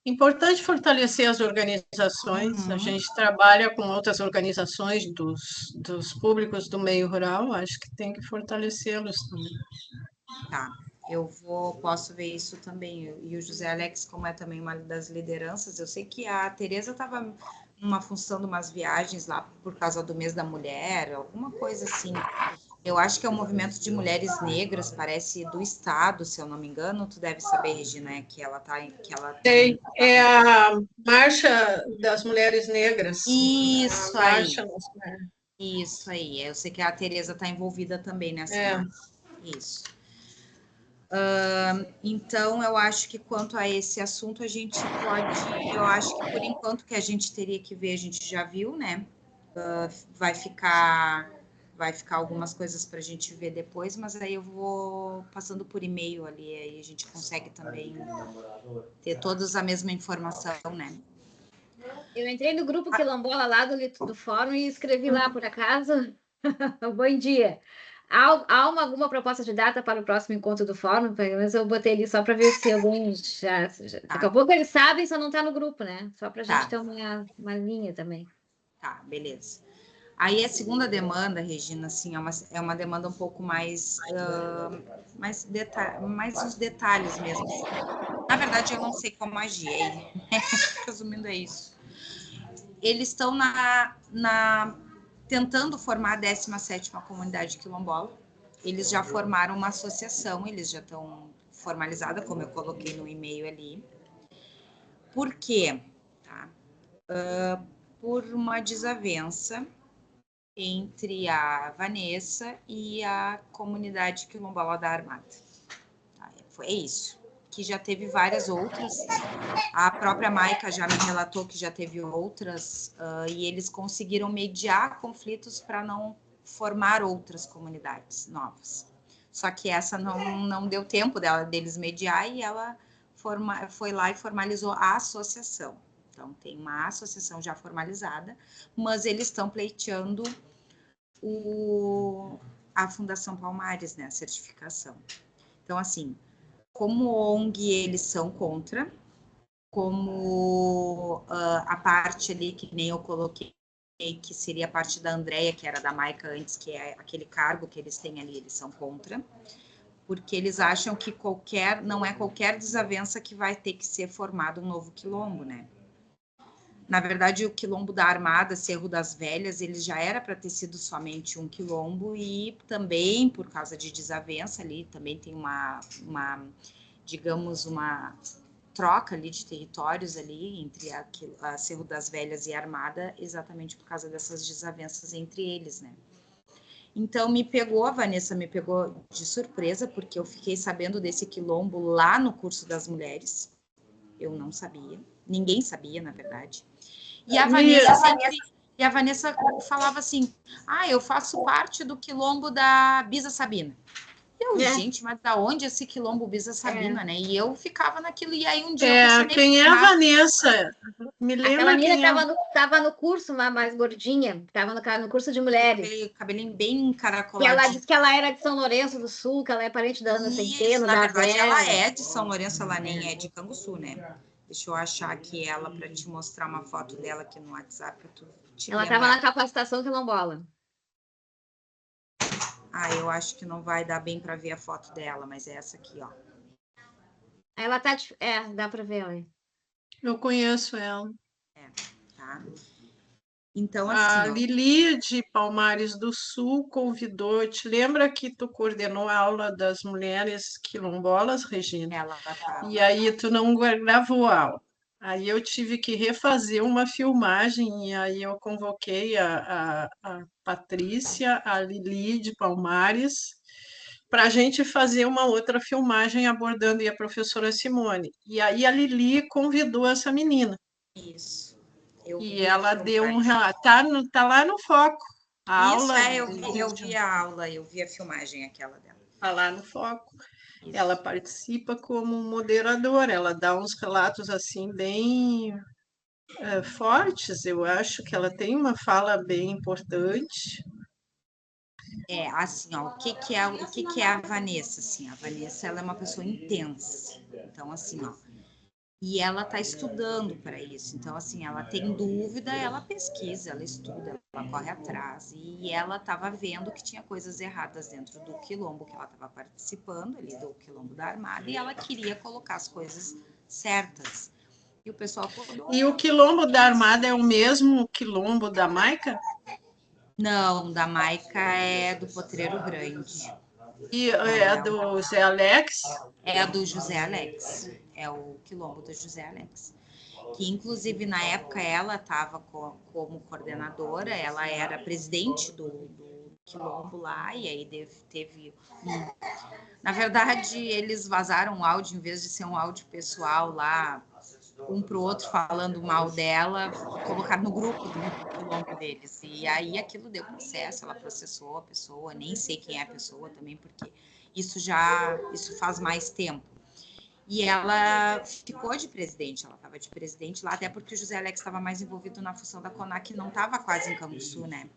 Importante fortalecer as organizações. A gente trabalha com outras organizações dos públicos do meio rural, acho que tem que fortalecê-los também. Tá, posso ver isso também. E o José Alex, como é também uma das lideranças, eu sei que a Tereza estava numa função de umas viagens lá por causa do mês da mulher, alguma coisa assim. Eu acho que é um movimento de mulheres negras, parece do estado, se eu não me engano. Tu deve saber, Regina, que ela tá, Tem, é a Marcha das Mulheres Negras. Isso a aí. Marcha das Mulheres. Isso aí. Eu sei que a Tereza está envolvida também nessa marcha. Isso. Então, eu acho que quanto a esse assunto, a gente pode, eu acho que por enquanto que a gente teria que ver, a gente já viu, né? Vai ficar algumas coisas para a gente ver depois, mas aí eu vou passando por e-mail ali, aí a gente consegue também ter todos a mesma informação, né? Eu entrei no grupo quilombola lá do fórum e escrevi lá, por acaso, bom dia. Há alguma proposta de data para o próximo encontro do fórum? Pelo menos eu botei ali só para ver se alguém já... Daqui a pouco eles sabem, só não está no grupo, né? Só para a gente ter uma linha também. Tá, beleza. Aí a segunda demanda, Regina, assim, é uma demanda um pouco mais, mais os detalhes mesmo. Assim. Na verdade, eu não sei como agir, resumindo é isso. Eles estão tentando formar a 17ª Comunidade Quilombola. Eles já formaram uma associação, eles já estão formalizados, como eu coloquei no e-mail ali. Por quê? Tá? Por uma desavença entre a Vanessa e a comunidade quilombola da Armada. Foi isso. Que já teve várias outras. A própria Maica já me relatou que já teve outras, e eles conseguiram mediar conflitos para não formar outras comunidades novas. Só que essa não deu tempo deles mediar e ela foi lá e formalizou a associação. Então, tem uma associação já formalizada, mas eles estão pleiteando a Fundação Palmares, né, a certificação. Então, assim, como ONG, eles são contra, como a parte ali, que nem eu coloquei, que seria a parte da Andrea, que era da Maica antes, que é aquele cargo que eles têm ali, eles são contra, porque eles acham que não é qualquer desavença que vai ter que ser formado um novo quilombo, né? Na verdade, o quilombo da Armada, Cerro das Velhas, ele já era para ter sido somente um quilombo e também, por causa de desavença ali, também tem digamos, uma troca ali de territórios ali entre a Cerro das Velhas e a Armada, exatamente por causa dessas desavenças entre eles, né? Então, a Vanessa me pegou de surpresa, porque eu fiquei sabendo desse quilombo lá no curso das mulheres. Eu não sabia, ninguém sabia, na verdade. E a Vanessa falava assim, eu faço parte do quilombo da Bisa Sabina. Gente, mas da onde esse quilombo Bisa Sabina, né? E eu ficava naquilo, e aí um dia eu questionei... Quem é a Vanessa? Me lembra. Aquela menina estava no curso, uma mais gordinha, estava no curso de mulheres. Cabelinho bem encaracolado. E ela disse que ela era de São Lourenço do Sul, que ela é parente da Ana Centeno, na verdade, ela é de São Lourenço, ela nem é de Canguçu, né? Deixa eu achar aqui ela para te mostrar uma foto dela aqui no WhatsApp. Ela estava na capacitação quilombola. Eu acho que não vai dar bem para ver a foto dela, mas é essa aqui, ó. Ela tá... dá para ver, olha. Eu conheço ela. Tá. Então, a assim, Lili de Palmares do Sul convidou. Te lembra que tu coordenou a aula das mulheres quilombolas, Regina? E aí tu não gravou a aula. Aí eu tive que refazer uma filmagem e aí eu convoquei a Patrícia, a Lili de Palmares, para a gente fazer uma outra filmagem abordando a professora Simone. E aí a Lili convidou essa menina. Isso. E ela deu um relato. Tá lá no foco. A aula. Eu vi a aula, eu vi a filmagem aquela dela. Tá lá no foco. Isso. Ela participa como moderadora, ela dá uns relatos assim bem fortes. Eu acho que ela tem uma fala bem importante. Assim, ó, o que é a Vanessa? Assim, a Vanessa, ela é uma pessoa intensa. Então, assim, ó, E ela está estudando para isso. Então, assim, ela tem dúvida, ela pesquisa, ela estuda, ela corre atrás. E ela estava vendo que tinha coisas erradas dentro do quilombo que ela estava participando, ali do quilombo da Armada, e ela queria colocar as coisas certas. E o pessoal falou, E o quilombo da Armada é o mesmo quilombo da Maica? não, da Maica é do Potreiro Grande. E Não é é, do Zé Alex? é a do José Alex. É o quilombo do José Alex. Que inclusive na época ela estava como coordenadora, ela era presidente do quilombo lá, e aí teve na verdade, eles vazaram um áudio, em vez de ser um áudio pessoal lá, um pro outro falando mal dela, colocaram no grupo do quilombo deles. E aí aquilo deu processo, ela processou a pessoa, nem sei quem é a pessoa também, porque isso faz mais tempo. E ela ficou de presidente, ela estava de presidente lá, até porque o José Alex estava mais envolvido na função da CONAC, que não estava quase em Canguçu, né?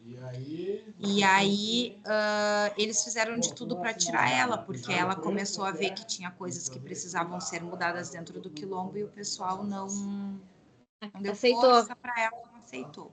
E aí eles fizeram de tudo para tirar ela, porque ela começou a ver que tinha coisas que precisavam ser mudadas dentro do quilombo e o pessoal não deu força para ela, não aceitou.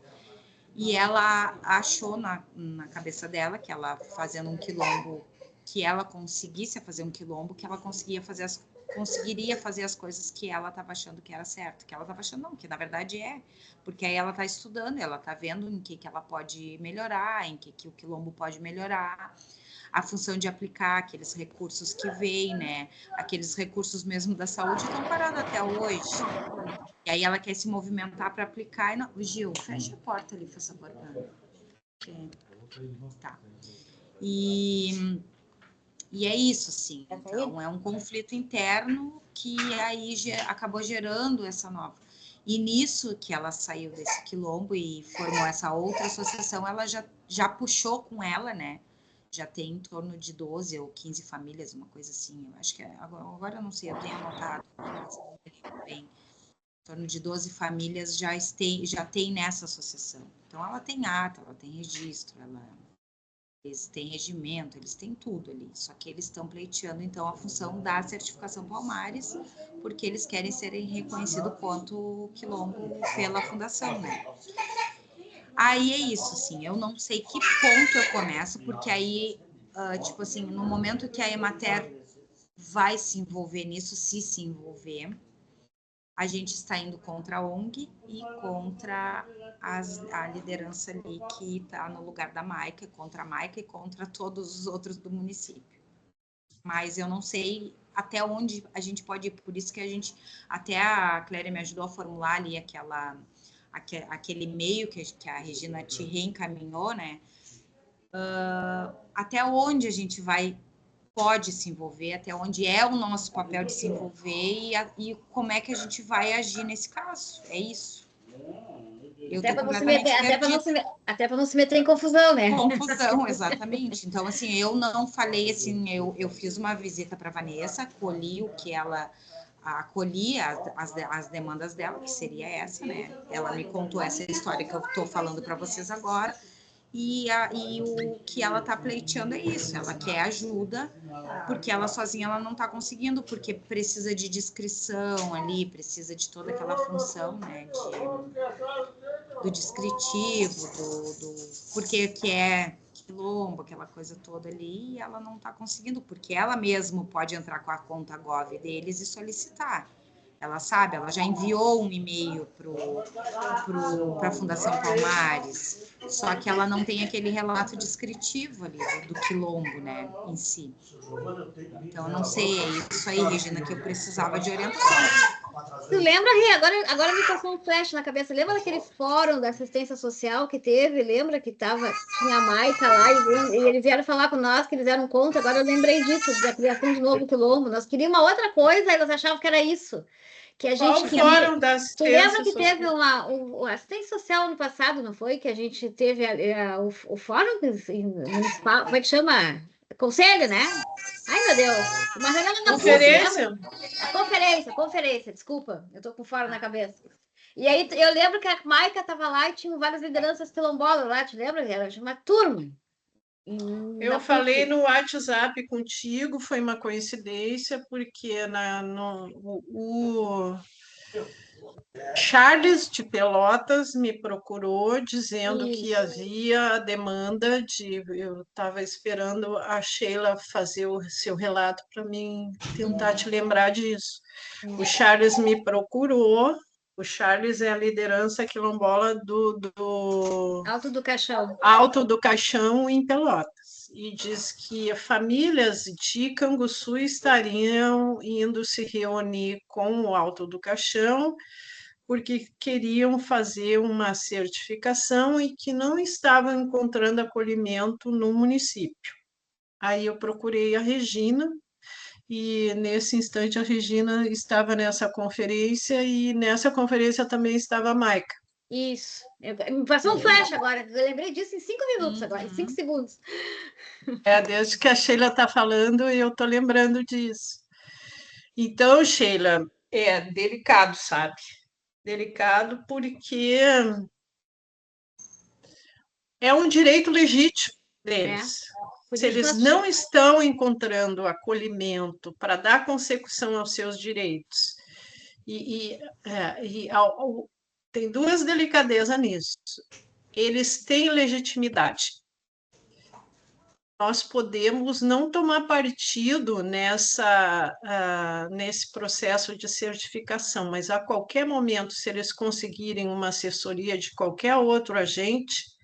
E ela achou na cabeça dela que ela fazendo um quilombo, que ela conseguisse fazer um quilombo, que ela conseguiria fazer as coisas que ela estava achando que era certo, que ela estava achando não, que na verdade é, porque aí ela está estudando, ela está vendo em que ela pode melhorar, em que o quilombo pode melhorar, a função de aplicar aqueles recursos que vêm, né? Aqueles recursos mesmo da saúde estão parados até hoje. E aí ela quer se movimentar para aplicar. E não... Gil, fecha a porta ali, por favor. Tá. E é isso, assim. Então, é um conflito interno que aí acabou gerando essa nova. E nisso que ela saiu desse quilombo e formou essa outra associação, ela já puxou com ela, né? Já tem em torno de 12 ou 15 famílias, uma coisa assim. Eu acho que agora eu não sei, eu tenho anotado, mas não me lembro bem. Em torno de 12 famílias já tem nessa associação. Então, ela tem ata, ela tem registro, eles têm regimento, eles têm tudo ali. Só que eles estão pleiteando, então, a função da certificação Palmares, porque eles querem serem reconhecidos quanto quilombo pela fundação, né? Aí é isso, assim, eu não sei que ponto eu começo, porque aí, tipo assim, no momento que a Emater vai se envolver nisso, se envolver, a gente está indo contra a ONG e contra a liderança ali que está no lugar da Maica, contra a Maica e contra todos os outros do município. Mas eu não sei até onde a gente pode ir, por isso que até a Cléria me ajudou a formular ali aquele e-mail que a Regina te reencaminhou, né? Até onde a gente pode se envolver, até onde é o nosso papel de se envolver e como é que a gente vai agir nesse caso. É isso. Eu Até tô para não se completamente meter, perdida. até para não se meter em confusão, né? Confusão, exatamente. Então, assim, eu não falei assim, eu fiz uma visita para Vanessa, acolhi o que ela acolhi as demandas dela, que seria essa, né? Ela me contou essa história que eu estou falando para vocês agora. E o que ela está pleiteando é isso, ela quer ajuda, porque ela sozinha ela não está conseguindo, porque precisa de descrição ali, precisa de toda aquela função, né, do descritivo, porque que é quilombo, aquela coisa toda ali, e ela não está conseguindo, porque ela mesma pode entrar com a conta Gov deles e solicitar. Ela sabe, ela já enviou um e-mail para a Fundação Palmares, só que ela não tem aquele relato descritivo ali do quilombo, né, em si. Então, eu não sei, é isso aí, Regina, que eu precisava de orientação. Tu lembra, Rê? Agora me passou um flash na cabeça. Lembra daquele fórum da assistência social que teve? Lembra que tinha a Maica lá e eles vieram falar com nós que eles eram contra. Agora eu lembrei disso, da criação de novo quilombo. Nós queríamos uma outra coisa, eles achavam que era isso. Que a gente Qual queria. fórum da Tu lembra assistência que teve social? uma assistência social ano passado, não foi? Que a gente teve o fórum municipal, como é que chama? Conselho, né? Ai, meu Deus. Uma reunião na PUC, Conferência? lembra? Conferência, desculpa. Eu tô com fora na cabeça. E aí eu lembro que a Maica estava lá e tinha várias lideranças quilombolas lá, te lembra? Era uma turma. Eu falei no WhatsApp contigo, foi uma coincidência, porque Charles de Pelotas me procurou dizendo que havia a demanda de... Eu estava esperando a Sheila fazer o seu relato para mim tentar te lembrar disso. O Charles me procurou. O Charles é a liderança quilombola do Alto do Caixão. Alto do Caixão, em Pelotas. E diz que famílias de Canguçu estariam indo se reunir com o Alto do Caixão porque queriam fazer uma certificação e que não estavam encontrando acolhimento no município. Aí eu procurei a Regina, e nesse instante a Regina estava nessa conferência, e nessa conferência também estava a Maica. Isso. Me passou um flash agora. Eu lembrei disso em 5 minutos agora, em 5 segundos. Desde que a Sheila está falando, eu estou lembrando disso. Então, Sheila, é delicado, sabe? Delicado porque é um direito legítimo deles. Se eles não estão encontrando acolhimento para dar consecução aos seus direitos, tem duas delicadezas nisso. Eles têm legitimidade. Nós podemos não tomar partido nesse processo de certificação, mas a qualquer momento, se eles conseguirem uma assessoria de qualquer outro agente,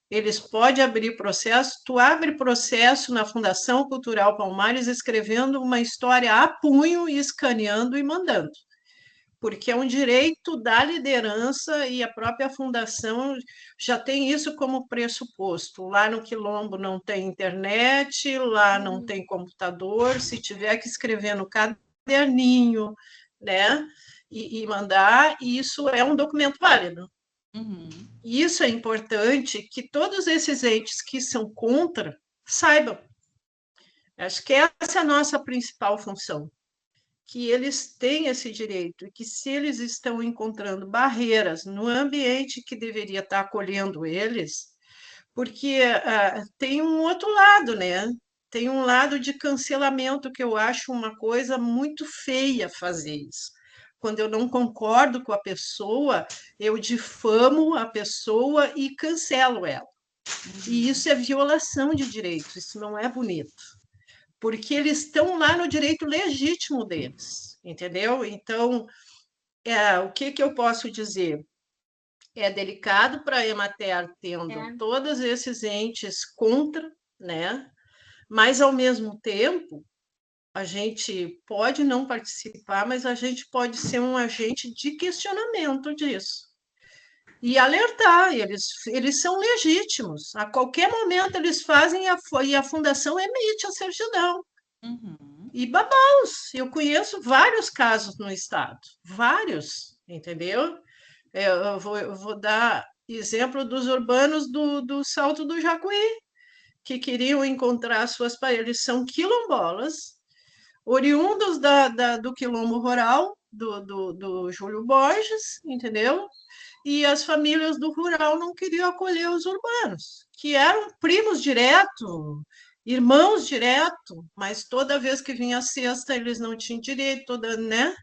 eles podem abrir processo. Tu abre processo na Fundação Cultural Palmares escrevendo uma história a punho e escaneando e mandando, porque é um direito da liderança, e a própria fundação já tem isso como pressuposto. Lá no Quilombo não tem internet, lá não tem computador, se tiver que escrever no caderninho, né, e mandar, isso é um documento válido. Isso é importante que todos esses entes que são contra saibam. Acho que essa é a nossa principal função, que eles têm esse direito, e que se eles estão encontrando barreiras no ambiente que deveria estar acolhendo eles, porque tem um outro lado, né? Tem um lado de cancelamento, que eu acho uma coisa muito feia fazer isso. Quando eu não concordo com a pessoa, eu difamo a pessoa e cancelo ela. E isso é violação de direitos, isso não é bonito, porque eles estão lá no direito legítimo deles, entendeu? Então, o que eu posso dizer? É delicado para a Emater tendo todos esses entes contra, né? Mas, ao mesmo tempo, a gente pode não participar, mas a gente pode ser um agente de questionamento disso. E alertar, eles são legítimos. A qualquer momento eles fazem, e a fundação emite a certidão. E babaus, eu conheço vários casos no estado, vários, entendeu? Eu vou dar exemplo dos urbanos do Salto do Jacuí, que queriam encontrar suas paredes. Eles são quilombolas, oriundos do quilombo rural, do Júlio Borges, entendeu? E as famílias do rural não queriam acolher os urbanos, que eram primos direto, irmãos direto, mas toda vez que vinha a cesta, eles não tinham direito, né? O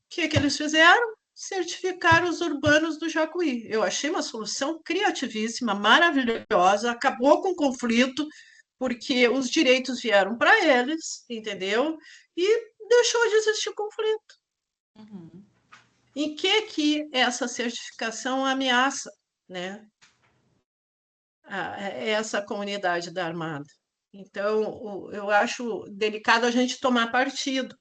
que eles fizeram? Certificar os urbanos do Jacuí. Eu achei uma solução criativíssima, maravilhosa, acabou com o conflito, porque os direitos vieram para eles, entendeu? E deixou de existir conflito. Em que essa certificação ameaça, né, essa comunidade da Armada? Então, eu acho delicado a gente tomar partido,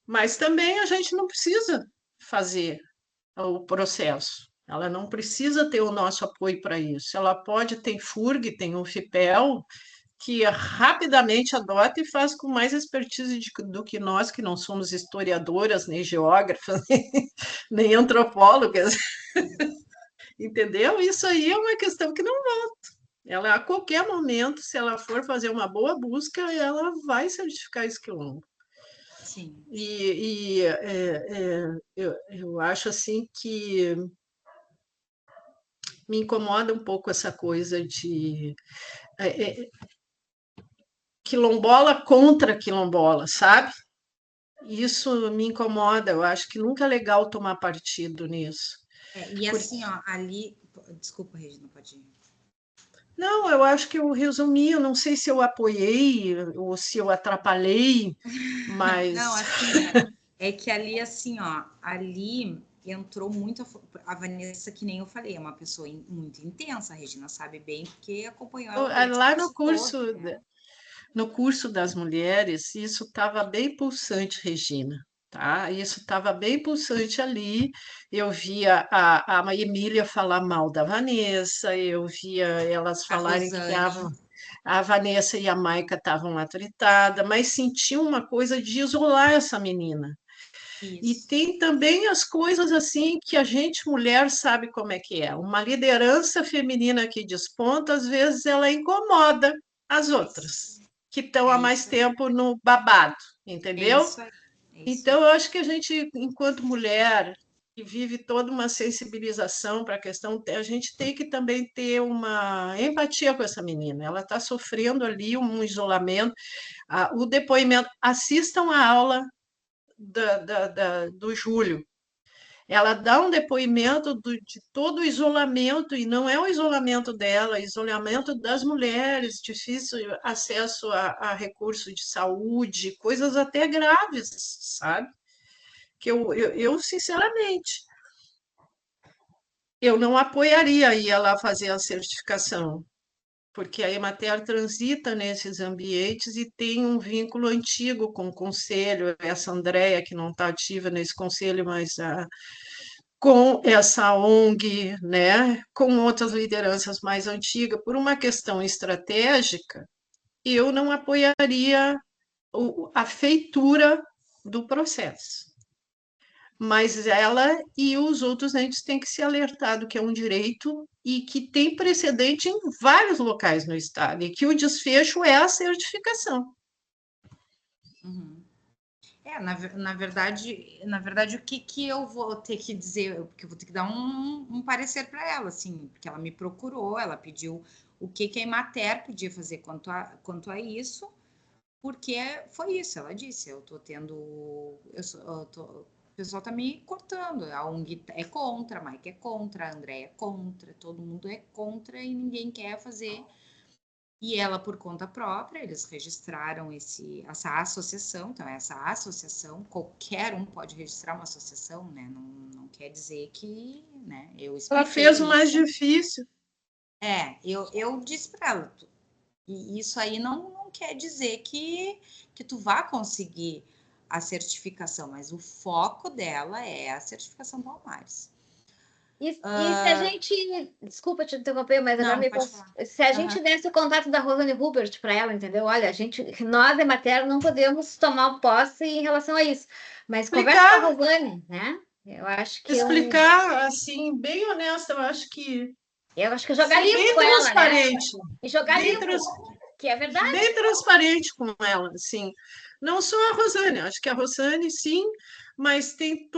mas também a gente não precisa fazer o processo. Ela não precisa ter o nosso apoio para isso. Ela pode ter FURG, tem o FIPEL, que rapidamente adota e faz com mais expertise do que nós, que não somos historiadoras, nem geógrafas, nem antropólogas. Entendeu? Isso aí é uma questão que não volta. Ela, a qualquer momento, se ela for fazer uma boa busca, ela vai certificar esse quilombo. Sim. Eu acho assim que me incomoda um pouco essa coisa de quilombola contra quilombola, sabe? Isso me incomoda, eu acho que nunca é legal tomar partido nisso. E Porque assim, ó, ali. Desculpa, Regina, pode ir. não, eu acho que eu resumi, eu não sei se eu apoiei ou se eu atrapalhei, Não, mas assim, é que ali, assim, ó, ali entrou muito a Vanessa, que nem eu falei, é uma pessoa muito intensa, a Regina sabe bem, porque acompanhou ela durante o lá curso todo, né? no curso das mulheres, isso estava bem pulsante, Regina, tá? Isso estava bem pulsante ali. Eu via a Emília falar mal da Vanessa, eu via elas A falarem que Rosane, a Vanessa e a Maica estavam lá tretadas, mas sentiam uma coisa de isolar essa menina. E isso. tem também as coisas assim que a gente, mulher, sabe como é que é. Uma liderança feminina que desponta, às vezes ela incomoda as É isso, outras, que estão há é mais isso aí, tempo no babado, é entendeu? isso aí, é isso Então, aí. eu acho que a gente, enquanto mulher, que vive toda uma sensibilização para a questão, a gente tem que também ter uma empatia com essa menina. Ela está sofrendo ali um isolamento. O depoimento, assistam a aula do Júlio. Ela dá um depoimento de todo o isolamento, e não é o isolamento dela, é o isolamento das mulheres, difícil acesso a recursos de saúde, coisas até graves, sabe? Que sinceramente, eu não apoiaria aí ela fazer a certificação, porque a Emater transita nesses ambientes e tem um vínculo antigo com o conselho, essa Andréia, que não está ativa nesse conselho, mas com essa ONG, né, com outras lideranças mais antigas, por uma questão estratégica, eu não apoiaria a feitura do processo. Mas ela e os outros entes têm que se alertar do que é um direito e que tem precedente em vários locais no Estado, e que o desfecho é a certificação. Uhum. Na verdade, o que que eu vou ter que dizer? Porque eu vou ter que dar um parecer para ela, assim, porque ela me procurou, ela pediu o que que a Emater podia fazer quanto a isso, porque foi isso, ela disse, eu tô tendo, o pessoal tá me cortando, a ONG é contra, a Mike é contra, a André é contra, todo mundo é contra e ninguém quer fazer. E ela, por conta própria, eles registraram essa associação. Então, essa associação, qualquer um pode registrar uma associação, né? Não quer dizer que, né? Eu Ela fez o expliquei mais isso. difícil. Eu disse para ela, e isso aí não quer dizer que tu vá conseguir a certificação, mas o foco dela é a certificação Palmares. E se a gente. Desculpa te interromper, mas agora Não, me pode falar. se a gente desse o contato da Rosane Hubert para ela, entendeu? Olha, nós, da matéria, não podemos tomar posse em relação a isso. Mas conversa com a Explicar, Rosane, né? Eu acho que explicar assim, bem honesta, eu acho que jogar ser limpo bem com ela, né? transparente, E jogar bem, limpo, trans, que é verdade. bem transparente com ela, assim. Não só a Rosane, acho que a Rosane, sim, mas tem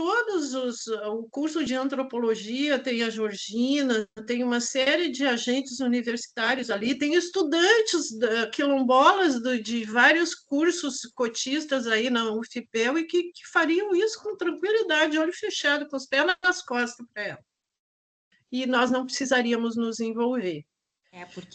o curso de antropologia, tem a Georgina, tem uma série de agentes universitários ali, tem estudantes quilombolas de vários cursos cotistas aí na UFPEL e que fariam isso com tranquilidade, olho fechado, com os pés nas costas para ela. E nós não precisaríamos nos envolver.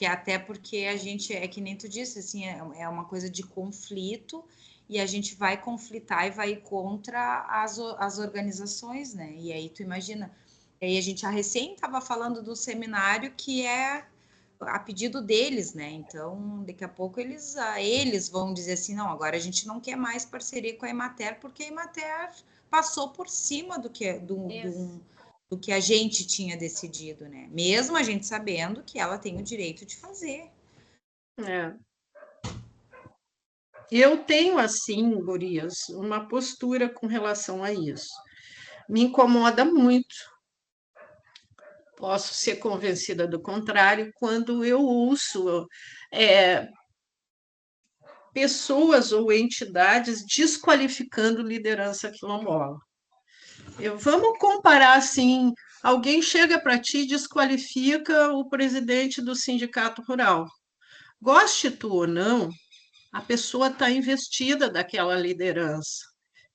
Até porque a gente, é que nem tu disse, assim, é uma coisa de conflito e a gente vai conflitar e vai contra as organizações, né? E aí tu imagina, aí a gente recém estava falando do seminário que é a pedido deles, né? Então, daqui a pouco eles vão dizer assim, não, agora a gente não quer mais parceria com a Emater, porque a Emater passou por cima do que a gente tinha decidido, né? Mesmo a gente sabendo que ela tem o direito de fazer. É. Eu tenho, assim, gurias, uma postura com relação a isso. Me incomoda muito. Posso ser convencida do contrário quando eu ouço pessoas ou entidades desqualificando liderança quilombola. Vamos comparar assim: alguém chega para ti e desqualifica o presidente do sindicato rural. Goste tu ou não, a pessoa está investida daquela liderança.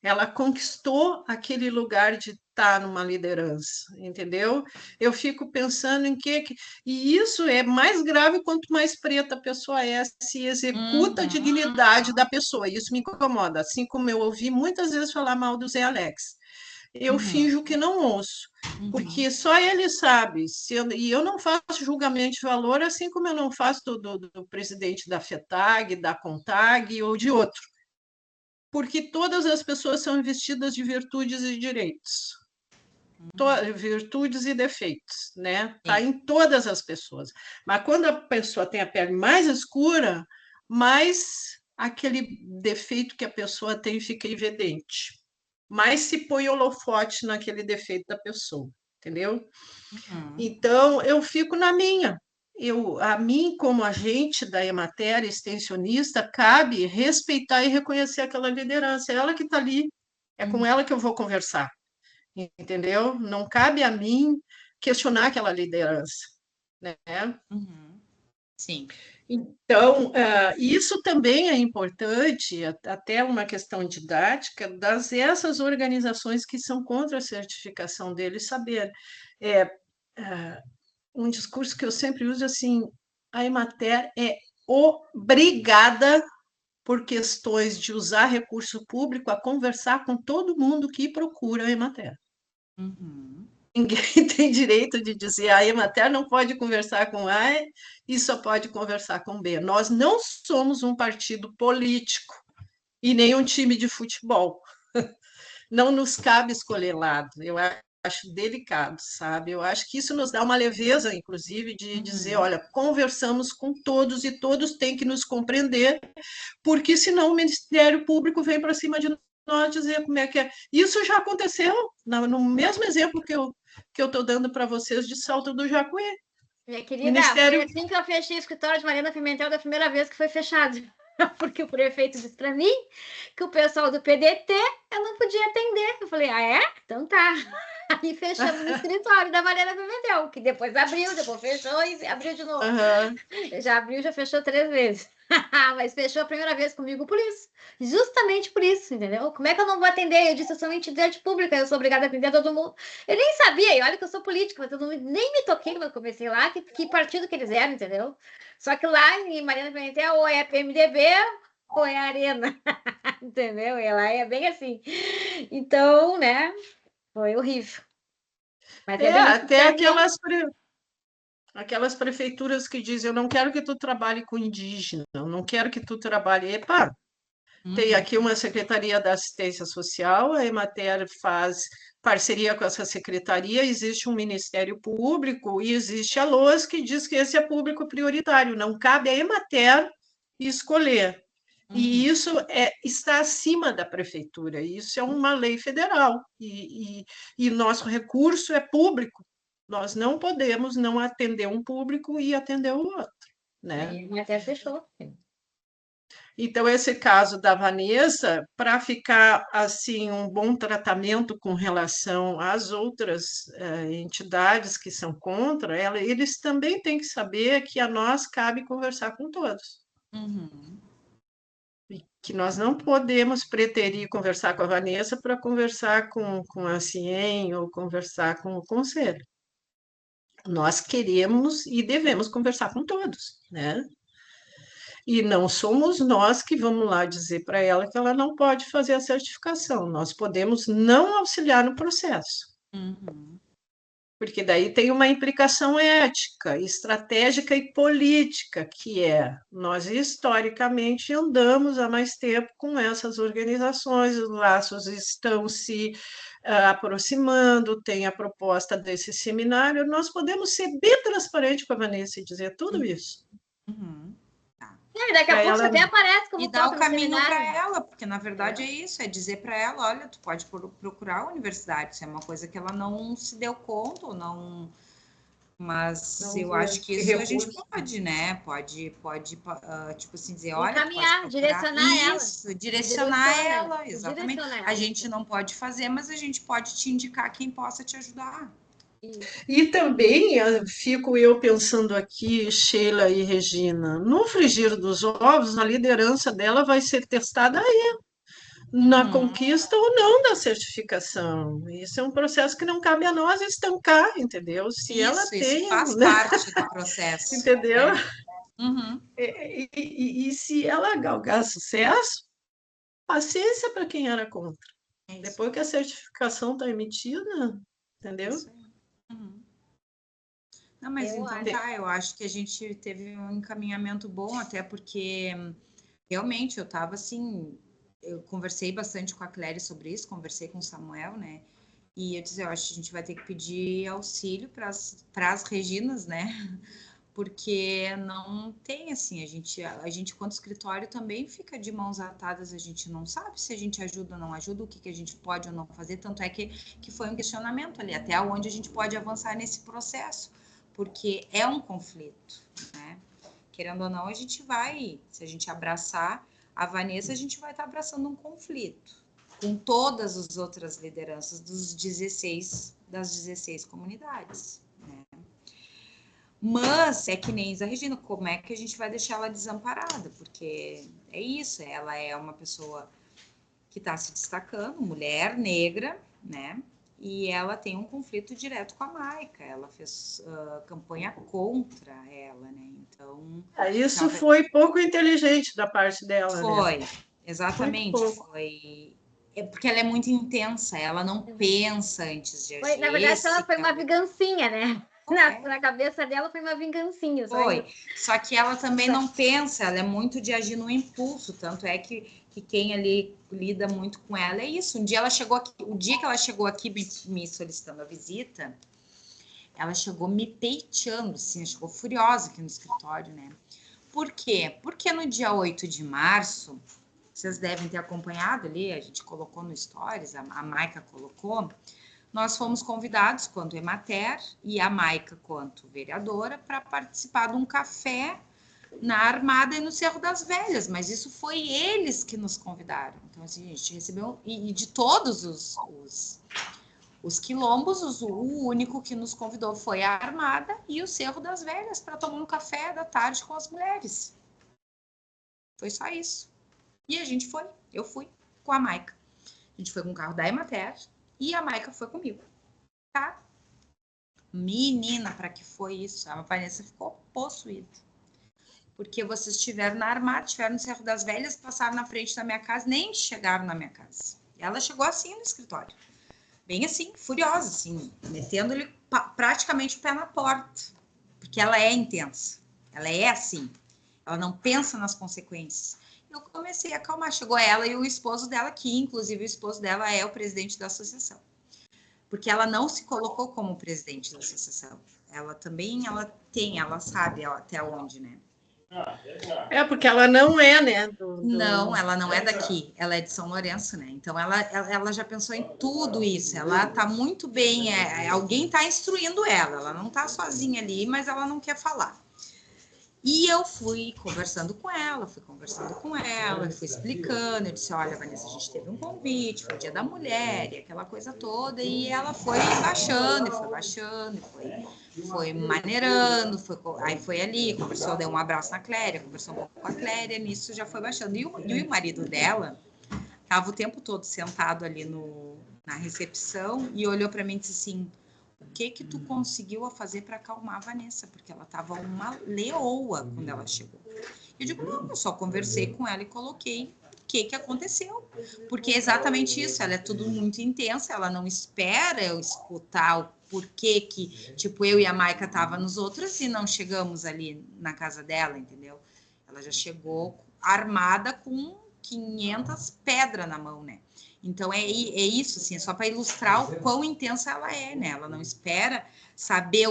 ela conquistou aquele lugar de estar numa liderança, entendeu? Eu fico pensando em e isso é mais grave quanto mais preta a pessoa é, se executa a dignidade da pessoa, isso me incomoda, assim como eu ouvi muitas vezes falar mal do Zé Alex. Eu finjo que não ouço, porque só ele sabe, e eu não faço julgamento de valor, assim como eu não faço do presidente da FETAG, da CONTAG ou de outro, porque todas as pessoas são investidas de virtudes e direitos, virtudes e defeitos, né? Está em todas as pessoas. Mas quando a pessoa tem a pele mais escura, mais aquele defeito que a pessoa tem fica evidente. Mais se põe holofote naquele defeito da pessoa, entendeu? Então, eu fico na minha. A mim, como agente da Emater, extensionista, cabe respeitar e reconhecer aquela liderança. É ela que está ali, é com ela que eu vou conversar, entendeu? Não cabe a mim questionar aquela liderança, né? Sim. Então, isso também é importante, até uma questão didática, essas organizações que são contra a certificação deles saber. Um discurso que eu sempre uso assim, a Emater é obrigada, por questões de usar recurso público, a conversar com todo mundo que procura a Emater. Ninguém tem direito de dizer a Emater não pode conversar com A e só pode conversar com B. Nós não somos um partido político e nem um time de futebol. Não nos cabe escolher lado. Eu acho delicado, sabe? Eu acho que isso nos dá uma leveza, inclusive, de dizer, olha, conversamos com todos e todos têm que nos compreender, porque senão o Ministério Público vem para cima de nós dizer como é que é. Isso já aconteceu no mesmo exemplo que eu estou dando para vocês de Salto do Jacuí. Minha querida, foi assim que eu fechei o escritório de Mariana Pimentel da primeira vez que foi fechado. Porque o prefeito disse para mim que o pessoal do PDT eu não podia atender. Eu falei, então tá. Aí fechamos o escritório da Mariana Pimentel, que depois abriu, depois fechou e abriu de novo. Já abriu, já fechou 3 vezes. Mas fechou a primeira vez comigo por isso. Justamente por isso, entendeu? Como é que eu não vou atender? Eu disse, eu sou uma entidade pública, eu sou obrigada a atender todo mundo. Eu nem sabia, e olha que eu sou política, mas eu nem me toquei quando eu comecei lá, que partido que eles eram, entendeu? Só que lá em Mariana Pimentel, ou é PMDB, ou é Arena, entendeu? E lá é bem assim. Então, né, foi horrível. Mas até aquelas prefeituras que dizem, eu não quero que tu trabalhe com indígena, eu não quero que tu trabalhe... Epa, tem aqui uma Secretaria da Assistência Social, a Emater faz parceria com essa secretaria, existe um Ministério Público e existe a LOAS que diz que esse é público prioritário, não cabe a Emater escolher. E isso está acima da prefeitura, isso é uma lei federal, e nosso recurso é público, nós não podemos não atender um público e atender o outro, né? E até fechou. Então, esse caso da Vanessa, para ficar assim um bom tratamento com relação às outras entidades que são contra ela, eles também têm que saber que a nós cabe conversar com todos. E que nós não podemos preterir conversar com a Vanessa para conversar com a CIEM ou conversar com o Conselho. Nós queremos e devemos conversar com todos, né? E não somos nós que vamos lá dizer para ela que ela não pode fazer a certificação. Nós podemos não auxiliar no processo. Porque daí tem uma implicação ética, estratégica e política, que nós historicamente andamos há mais tempo com essas organizações, os laços estão se aproximando, tem a proposta desse seminário, nós podemos ser bem transparentes com a Vanessa e dizer tudo isso. E daqui a pouco você até aparece como e dar o caminho para ela, porque na verdade é isso, é dizer para ela, olha, tu pode procurar a universidade, isso é uma coisa que ela não se deu conta, ou não, mas não, eu acho que isso a gente pode, né? Pode tipo assim, dizer, olha, encaminhar, direcionar isso, ela. Direcionar ela, exatamente. A gente não pode fazer, mas a gente pode te indicar quem possa te ajudar. E também fico eu pensando aqui, Sheila e Regina, no frigir dos ovos, a liderança dela vai ser testada aí. na conquista ou não da certificação. Isso é um processo que não cabe a nós estancar, entendeu? Se ela Isso tem, faz né? parte do processo. Entendeu? Uhum. E se ela galgar sucesso, paciência para quem era contra. É isso. Depois que a certificação está emitida, entendeu? Isso aí. Uhum. Não, mas então tá, eu acho que a gente teve um encaminhamento bom, até porque realmente eu estava assim, eu conversei bastante com a Cléria sobre isso, conversei com o Samuel, né? E eu disse, eu acho que a gente vai ter que pedir auxílio para as Reginas, né? Porque não tem assim, a gente quanto escritório também fica de mãos atadas, a gente não sabe se a gente ajuda ou não ajuda, o que a gente pode ou não fazer, tanto é que foi um questionamento ali, até onde a gente pode avançar nesse processo, porque é um conflito, né? Querendo ou não, a gente vai, se a gente abraçar a Vanessa, a gente vai estar abraçando um conflito com todas as outras lideranças das 16 comunidades, né? Mas é que nem a Regina, como é que a gente vai deixar ela desamparada? Porque é isso, ela é uma pessoa que está se destacando, mulher negra, né? E ela tem um conflito direto com a Maica. Ela fez campanha contra ela, né? Então. Isso foi pouco inteligente da parte dela, foi, né? Exatamente. Foi. É porque ela é muito intensa, ela não pensa antes de agir. Na verdade, ela foi uma vingancinha, né? Na cabeça dela foi uma vingancinha. Foi. Só que ela também não pensa, ela é muito de agir no impulso. Tanto é que quem ali lida muito com ela é isso. Um dia ela chegou aqui, o dia que ela chegou aqui me solicitando a visita, ela chegou me peiteando, assim, chegou furiosa aqui no escritório, né? Por quê? Porque no dia 8 de março, vocês devem ter acompanhado ali, a gente colocou no Stories, a Maica colocou, nós fomos convidados, quanto Emater e a Maica, quanto vereadora, para participar de um café na Armada e no Cerro das Velhas, mas isso foi eles que nos convidaram. Então, assim, a gente recebeu, e de todos os quilombos, o único que nos convidou foi a Armada e o Cerro das Velhas para tomar um café da tarde com as mulheres. Foi só isso. E a gente foi, eu fui com a Maica. A gente foi com o carro da Emater e a Maica foi comigo, tá? Menina, para que foi isso? A Vanessa ficou possuída. Porque vocês estiveram na Armada, estiveram no Cerro das Velhas, passaram na frente da minha casa, nem chegaram na minha casa. Ela chegou assim no escritório. Bem assim, furiosa, assim, metendo-lhe praticamente o pé na porta. Porque ela é intensa. Ela é assim. Ela não pensa nas consequências. Eu comecei a acalmar. Chegou ela e o esposo dela, que inclusive o esposo dela é o presidente da associação. Porque ela não se colocou como presidente da associação. Ela também, ela sabe até onde, né? Porque ela não é, né? Não, ela não é daqui, ela é de São Lourenço, né? Então ela já pensou em tudo isso, ela tá muito bem, alguém tá instruindo ela não tá sozinha ali, mas ela não quer falar. E eu fui conversando com ela, fui explicando, eu disse, olha, Vanessa, a gente teve um convite, foi o Dia da Mulher, e aquela coisa toda, e ela foi baixando, foi maneirando, aí foi ali, conversou, deu um abraço na Cléria, conversou um pouco com a Cléria, nisso já foi baixando. E o marido dela estava o tempo todo sentado ali na recepção e olhou para mim e disse assim, o que tu conseguiu fazer para acalmar a Vanessa? Porque ela estava uma leoa quando ela chegou. Eu digo, não, eu só conversei com ela e coloquei o que aconteceu. Porque é exatamente isso, ela é tudo muito intensa, ela não espera eu escutar o porquê que, tipo, eu e a Maica tava nos outros e não chegamos ali na casa dela, entendeu? Ela já chegou armada com 500 pedras na mão, né? Então, é isso, assim, é só para ilustrar o quão intensa ela é, né? Ela não espera saber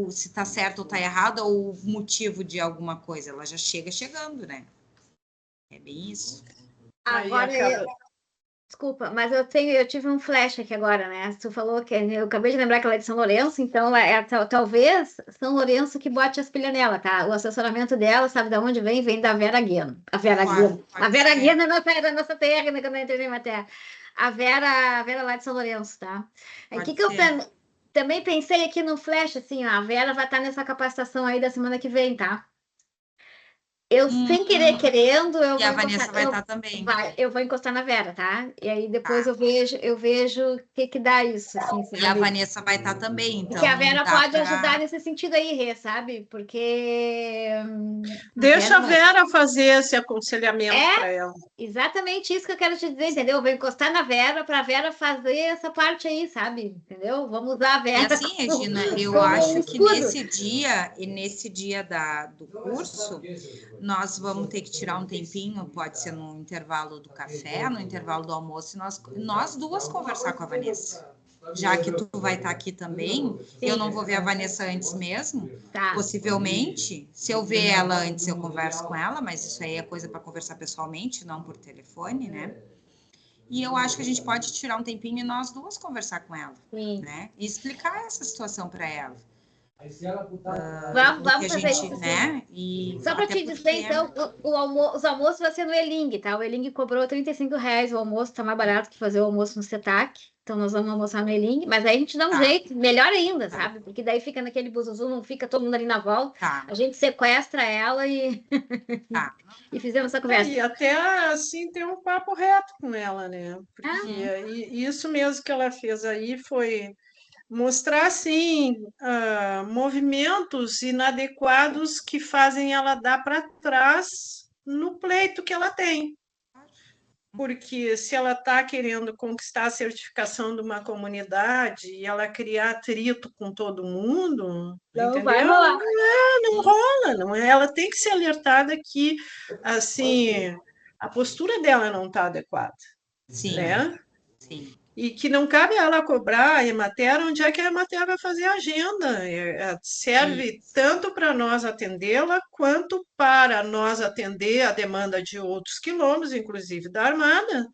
se tá certo ou tá errado ou o motivo de alguma coisa. Ela já chega chegando, né? É bem isso. Agora, desculpa, mas eu tive um flash aqui agora, né? Tu falou que eu acabei de lembrar que ela é de São Lourenço, então talvez São Lourenço que bote as pilhas nela, tá? O assessoramento dela, sabe de onde vem? Vem da Vera Gueno. A Vera Gueno é nossa terra, né? Quando eu entrei na terra. A Vera lá de São Lourenço, tá? Aí que eu também pensei aqui no flash, assim, ó, a Vera vai estar nessa capacitação aí da semana que vem, tá? Eu, sem querer, querendo, eu E a vou Vanessa encostar, vai estar também. eu vou encostar na Vera, tá? E aí depois Tá. eu vejo o que dá isso, assim, E a sabe? Vanessa vai estar também, E então que a Vera dá pode ajudar para... nesse sentido aí, Rê, sabe? Porque Deixa a Vera fazer esse aconselhamento É? para ela. exatamente isso que eu quero te dizer, entendeu? Eu vou encostar na Vera para a Vera fazer essa parte aí, sabe? Entendeu? Vamos usar a E Vera assim, Regina, eu como acho que escudo. nesse dia do curso, nós vamos ter que tirar um tempinho, pode ser no intervalo do café, no intervalo do almoço, e nós duas conversar com a Vanessa. Já que tu vai estar aqui também, eu não vou ver a Vanessa antes mesmo, Tá. possivelmente. Se eu ver ela antes, eu converso com ela, mas isso aí é coisa para conversar pessoalmente, não por telefone, né? E eu acho que a gente pode tirar um tempinho e nós duas conversar com ela, Sim. né? E explicar essa situação para ela. Vamos fazer gente, isso, né? E só para te dizer, então, os almoços vai ser no Eling, tá? O Eling cobrou R$ 35 o almoço, tá mais barato que fazer o almoço no Setac. Então, nós vamos almoçar no Eling, mas aí a gente dá um jeito, melhor ainda, sabe? Porque daí fica naquele buzuzu, não fica todo mundo ali na volta. Tá. A gente sequestra ela e, e fizemos essa conversa. E até assim ter um papo reto com ela, né? Porque isso mesmo que ela fez aí foi mostrar assim movimentos inadequados que fazem ela dar para trás no pleito que ela tem. Porque se ela está querendo conquistar a certificação de uma comunidade e ela criar atrito com todo mundo, Não entendeu? vai rolar. Não rola, não é. Ela tem que ser alertada que assim a postura dela não está adequada. Sim. Né? Sim. E que não cabe a ela cobrar a Emater onde é que a Emater vai fazer a agenda. Serve tanto para nós atendê-la, quanto para nós atender a demanda de outros quilombos, inclusive da Armada,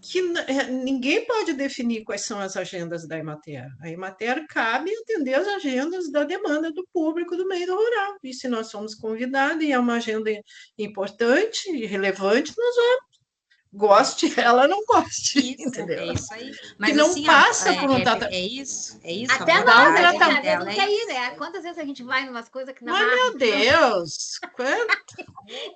que ninguém pode definir quais são as agendas da Emater. A Emater cabe atender as agendas da demanda do público do meio rural. E se nós somos convidados e é uma agenda importante e relevante, nós vamos. Goste, ela não goste, isso, entendeu? É isso aí. Mas que não assim, passa por um tratamento. É isso. Até nós, a gente às vezes não quer ir, né? Quantas vezes a gente vai em umas coisas que não... Mas, meu Deus!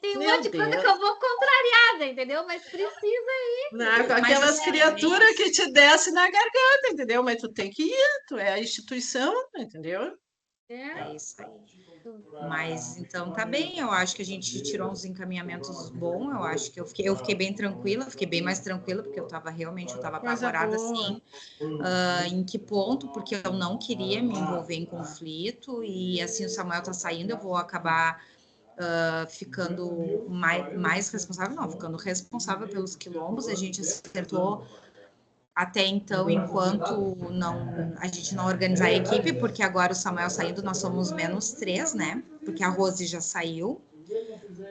Tem um monte de coisa que eu vou contrariada, entendeu? Mas precisa ir. Não, aquelas criaturas que te descem na garganta, entendeu? Mas tu tem que ir, tu é a instituição, entendeu? É isso aí. Mas então tá bem, eu acho que a gente tirou uns encaminhamentos bons, eu acho que eu fiquei bem tranquila, fiquei bem mais tranquila, porque eu tava apavorada assim. Em que ponto? Porque eu não queria me envolver em conflito, e assim o Samuel tá saindo, eu vou acabar ficando mais responsável, não, ficando responsável pelos quilombos. A gente acertou até então, enquanto a gente não organizar a equipe, porque agora o Samuel saindo, nós somos -3, né? Porque a Rose já saiu,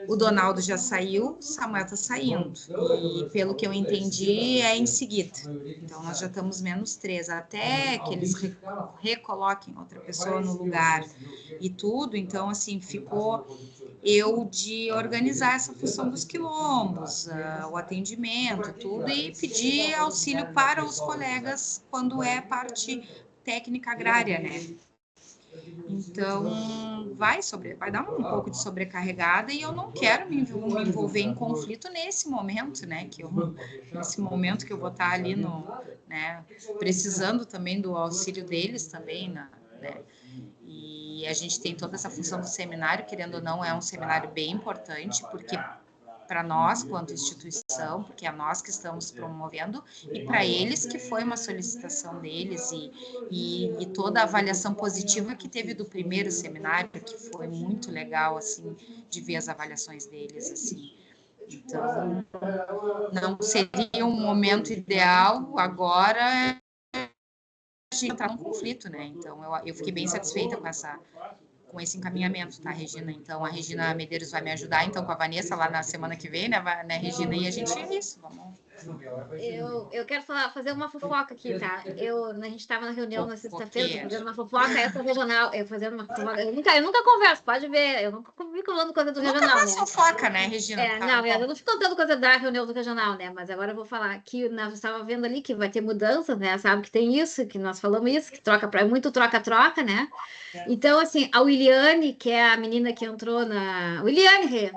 o Donaldo já saiu, o Samuel tá saindo. E pelo que eu entendi, é em seguida. Então, nós já estamos -3, até que eles recoloquem outra pessoa no lugar e tudo. Então, assim, ficou eu de organizar essa função dos quilombos, o atendimento, tudo, e pedir auxílio para os colegas quando é parte técnica agrária, né? Então, vai dar um pouco de sobrecarregada, e eu não quero me envolver em conflito nesse momento, né? Nesse momento que eu vou estar ali né, precisando também do auxílio deles também, né? E a gente tem toda essa função do seminário, querendo ou não, é um seminário bem importante, porque para nós, quanto instituição, porque é nós que estamos promovendo, e para eles, que foi uma solicitação deles, e toda a avaliação positiva que teve do primeiro seminário, que foi muito legal, assim, de ver as avaliações deles, assim. Então, não seria um momento ideal agora de entrar num conflito, né? Então, eu fiquei bem satisfeita com esse encaminhamento, tá, Regina? Então, a Regina Medeiros vai me ajudar, então, com a Vanessa lá na semana que vem, né, Regina? E a gente é isso, Eu quero fazer uma fofoca aqui, tá? A gente estava na reunião na sexta-feira, Fofoqueira. fazendo uma fofoca, essa regional, eu fazendo uma fofoca. Eu nunca converso, pode ver, eu nunca fico falando coisa do Nunca regional, faz né? fofoca, né, Regina? Tá Não, bom. eu não fico contando coisa da reunião do regional, né? Mas agora eu vou falar que nós estava vendo ali que vai ter mudanças, né? Sabe que tem isso, que nós falamos isso, que troca para muito troca-troca, né? Então, assim, a Williane, que é a menina que entrou na. Williane, Rê.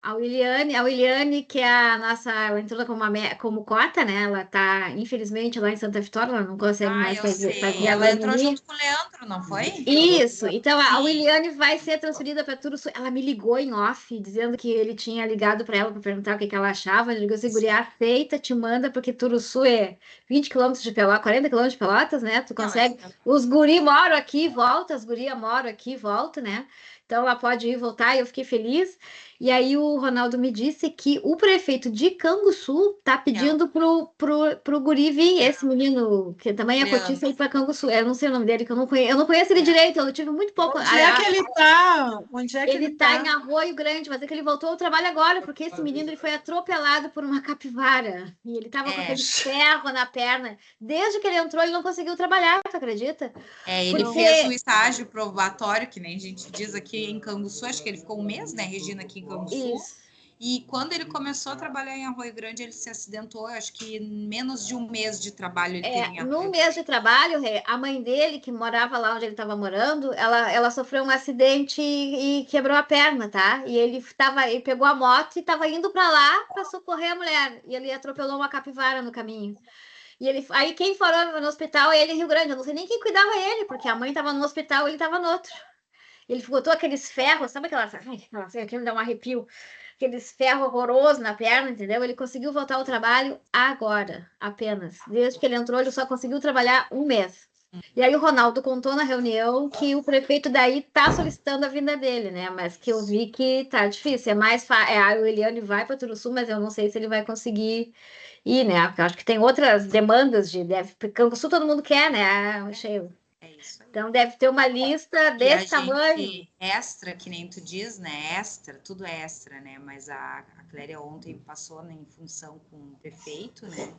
A Williane, que é a nossa, ela entrou como cota, né? Ela tá, infelizmente, lá em Santa Vitória, ela não consegue mais Eu fazer sei. a Ela entrou agronomia. junto com o Leandro, não foi? Isso, então a Sim. Williane vai ser transferida para Turuçu. Ela me ligou em off, dizendo que ele tinha ligado para ela para perguntar o que ela achava. Ele ligou assim, guria, aceita, te manda, porque Turuçu é 20 quilômetros de Pelotas, 40 quilômetros de Pelotas, né? Tu consegue. Os guri moram aqui, volta, as gurias moram aqui, volta, né? Então ela pode ir e voltar, e eu fiquei feliz. E aí o Ronaldo me disse que o prefeito de Canguçu tá pedindo pro guri vir, esse menino, que também é cotista, ir para Canguçu. Eu não sei o nome dele, que eu não conheço ele direito, eu tive muito pouco. Onde é que ele tá? Onde é que Ele ele tá tá? em Arroio Grande, mas é que ele voltou ao trabalho agora, porque esse menino ele foi atropelado por uma capivara. E ele tava com aquele ferro na perna. Desde que ele entrou, ele não conseguiu trabalhar, tu acredita? Ele fez o estágio probatório, que nem a gente diz aqui em Canguçu, acho que ele ficou um mês, né, Regina, aqui em Canguçu. Isso. E quando ele começou a trabalhar em Arroio Grande, ele se acidentou, acho que em menos de um mês de trabalho ele teve em Arroio Num mês de trabalho, a mãe dele, que morava lá onde ele estava morando, ela sofreu um acidente e quebrou a perna, tá? E ele pegou a moto e estava indo para lá para socorrer a mulher. E ele atropelou uma capivara no caminho. E aí quem foram no hospital é ele em Rio Grande. Eu não sei nem quem cuidava ele, porque a mãe estava no hospital e ele estava no outro. Ele botou aqueles ferros, sabe aquelas. Ai, aquilo me dá um arrepio. Aqueles ferros horrorosos na perna, entendeu? Ele conseguiu voltar ao trabalho agora, apenas. Desde que ele entrou, ele só conseguiu trabalhar um mês. E aí o Ronaldo contou na reunião que o prefeito daí tá solicitando a vinda dele, né? Mas que eu vi que tá difícil. É mais fácil. A Eliane vai para Turuçu, mas eu não sei se ele vai conseguir ir, né? Porque eu acho que tem outras demandas Canguçu todo mundo quer, né, Sheila? É isso aí. Então deve ter uma lista desse tamanho. Extra, que nem tu diz, né? Extra, tudo é extra, né? Mas a Cléria ontem passou, né, em função com o prefeito, né?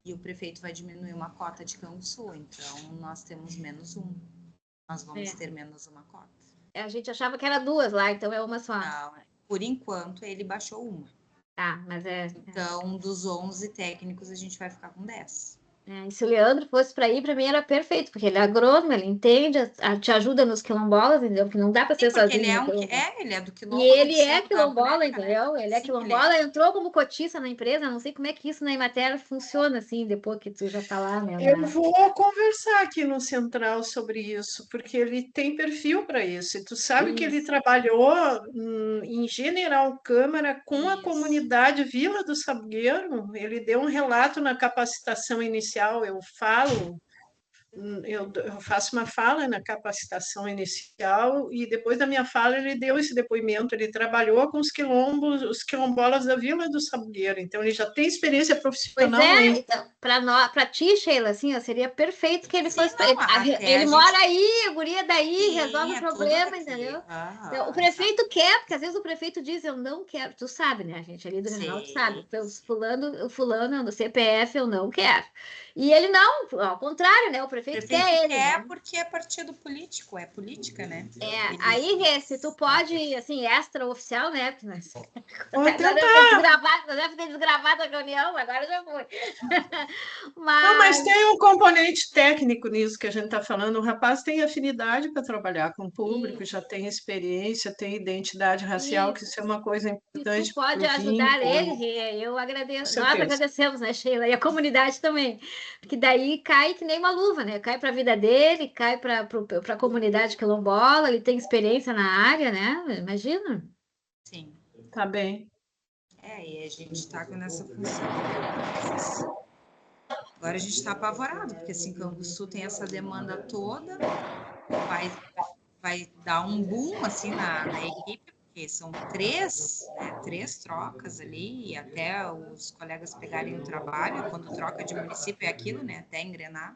E o prefeito vai diminuir uma cota de Canguçu, então nós temos menos um. Nós vamos ter menos uma cota. A gente achava que era duas lá, então é uma só. Não, por enquanto ele baixou uma. Tá, mas Então, dos 11 técnicos, a gente vai ficar com 10. E se o Leandro fosse para ir, para mim era perfeito, porque ele é agrônomo, ele entende, te ajuda nos quilombolas, entendeu? Porque não dá para ser sozinho. Ele é do quilombo. E ele é quilombola, entendeu? Ele é Sim, quilombola, entrou como cotista na empresa, não sei como é que isso na Emater funciona assim, depois que tu já tá lá, né? Eu vou conversar aqui no Central sobre isso, porque ele tem perfil para isso. E tu sabe que ele trabalhou em General Câmara com a comunidade Vila do Salgueiro. Ele deu um relato na capacitação inicial. Eu faço uma fala na capacitação inicial e depois da minha fala ele deu esse depoimento. Ele trabalhou com os quilombolas da Vila do Salgueiro, então ele já tem experiência profissional. Então, para ti, Sheila, assim, seria perfeito que ele fosse. Ele mora aí, a guria daí, resolve o problema, entendeu? Então, o prefeito quer, porque às vezes o prefeito diz, eu não quero, tu sabe, né, a gente ali do Regional, tu sabe, então, o fulano do CPF eu não quero. E ele não, ao contrário, né? O prefeito quer ele. Né? Porque é partido político, é política, né? Aí, se tu pode, assim, extra-oficial, né? Vou tentar. Deve ter desgravado a reunião, agora já foi. Mas tem um componente técnico nisso que a gente está falando. O rapaz tem afinidade para trabalhar com o público, já tem experiência, tem identidade racial, que isso é uma coisa importante. Se tu pode ajudar ele, eu agradeço. Nós agradecemos, né, Sheila? E a comunidade também. Porque daí cai que nem uma luva, né? Cai para a vida dele, cai para a comunidade quilombola, ele tem experiência na área, né? Imagina. Sim. Tá bem. E a gente está nessa função. Agora a gente está apavorado, porque assim, Canguçu tem essa demanda toda, vai dar um boom assim na equipe, porque são três trocas ali, e até os colegas pegarem o trabalho, quando troca de município é aquilo, né? Até engrenar.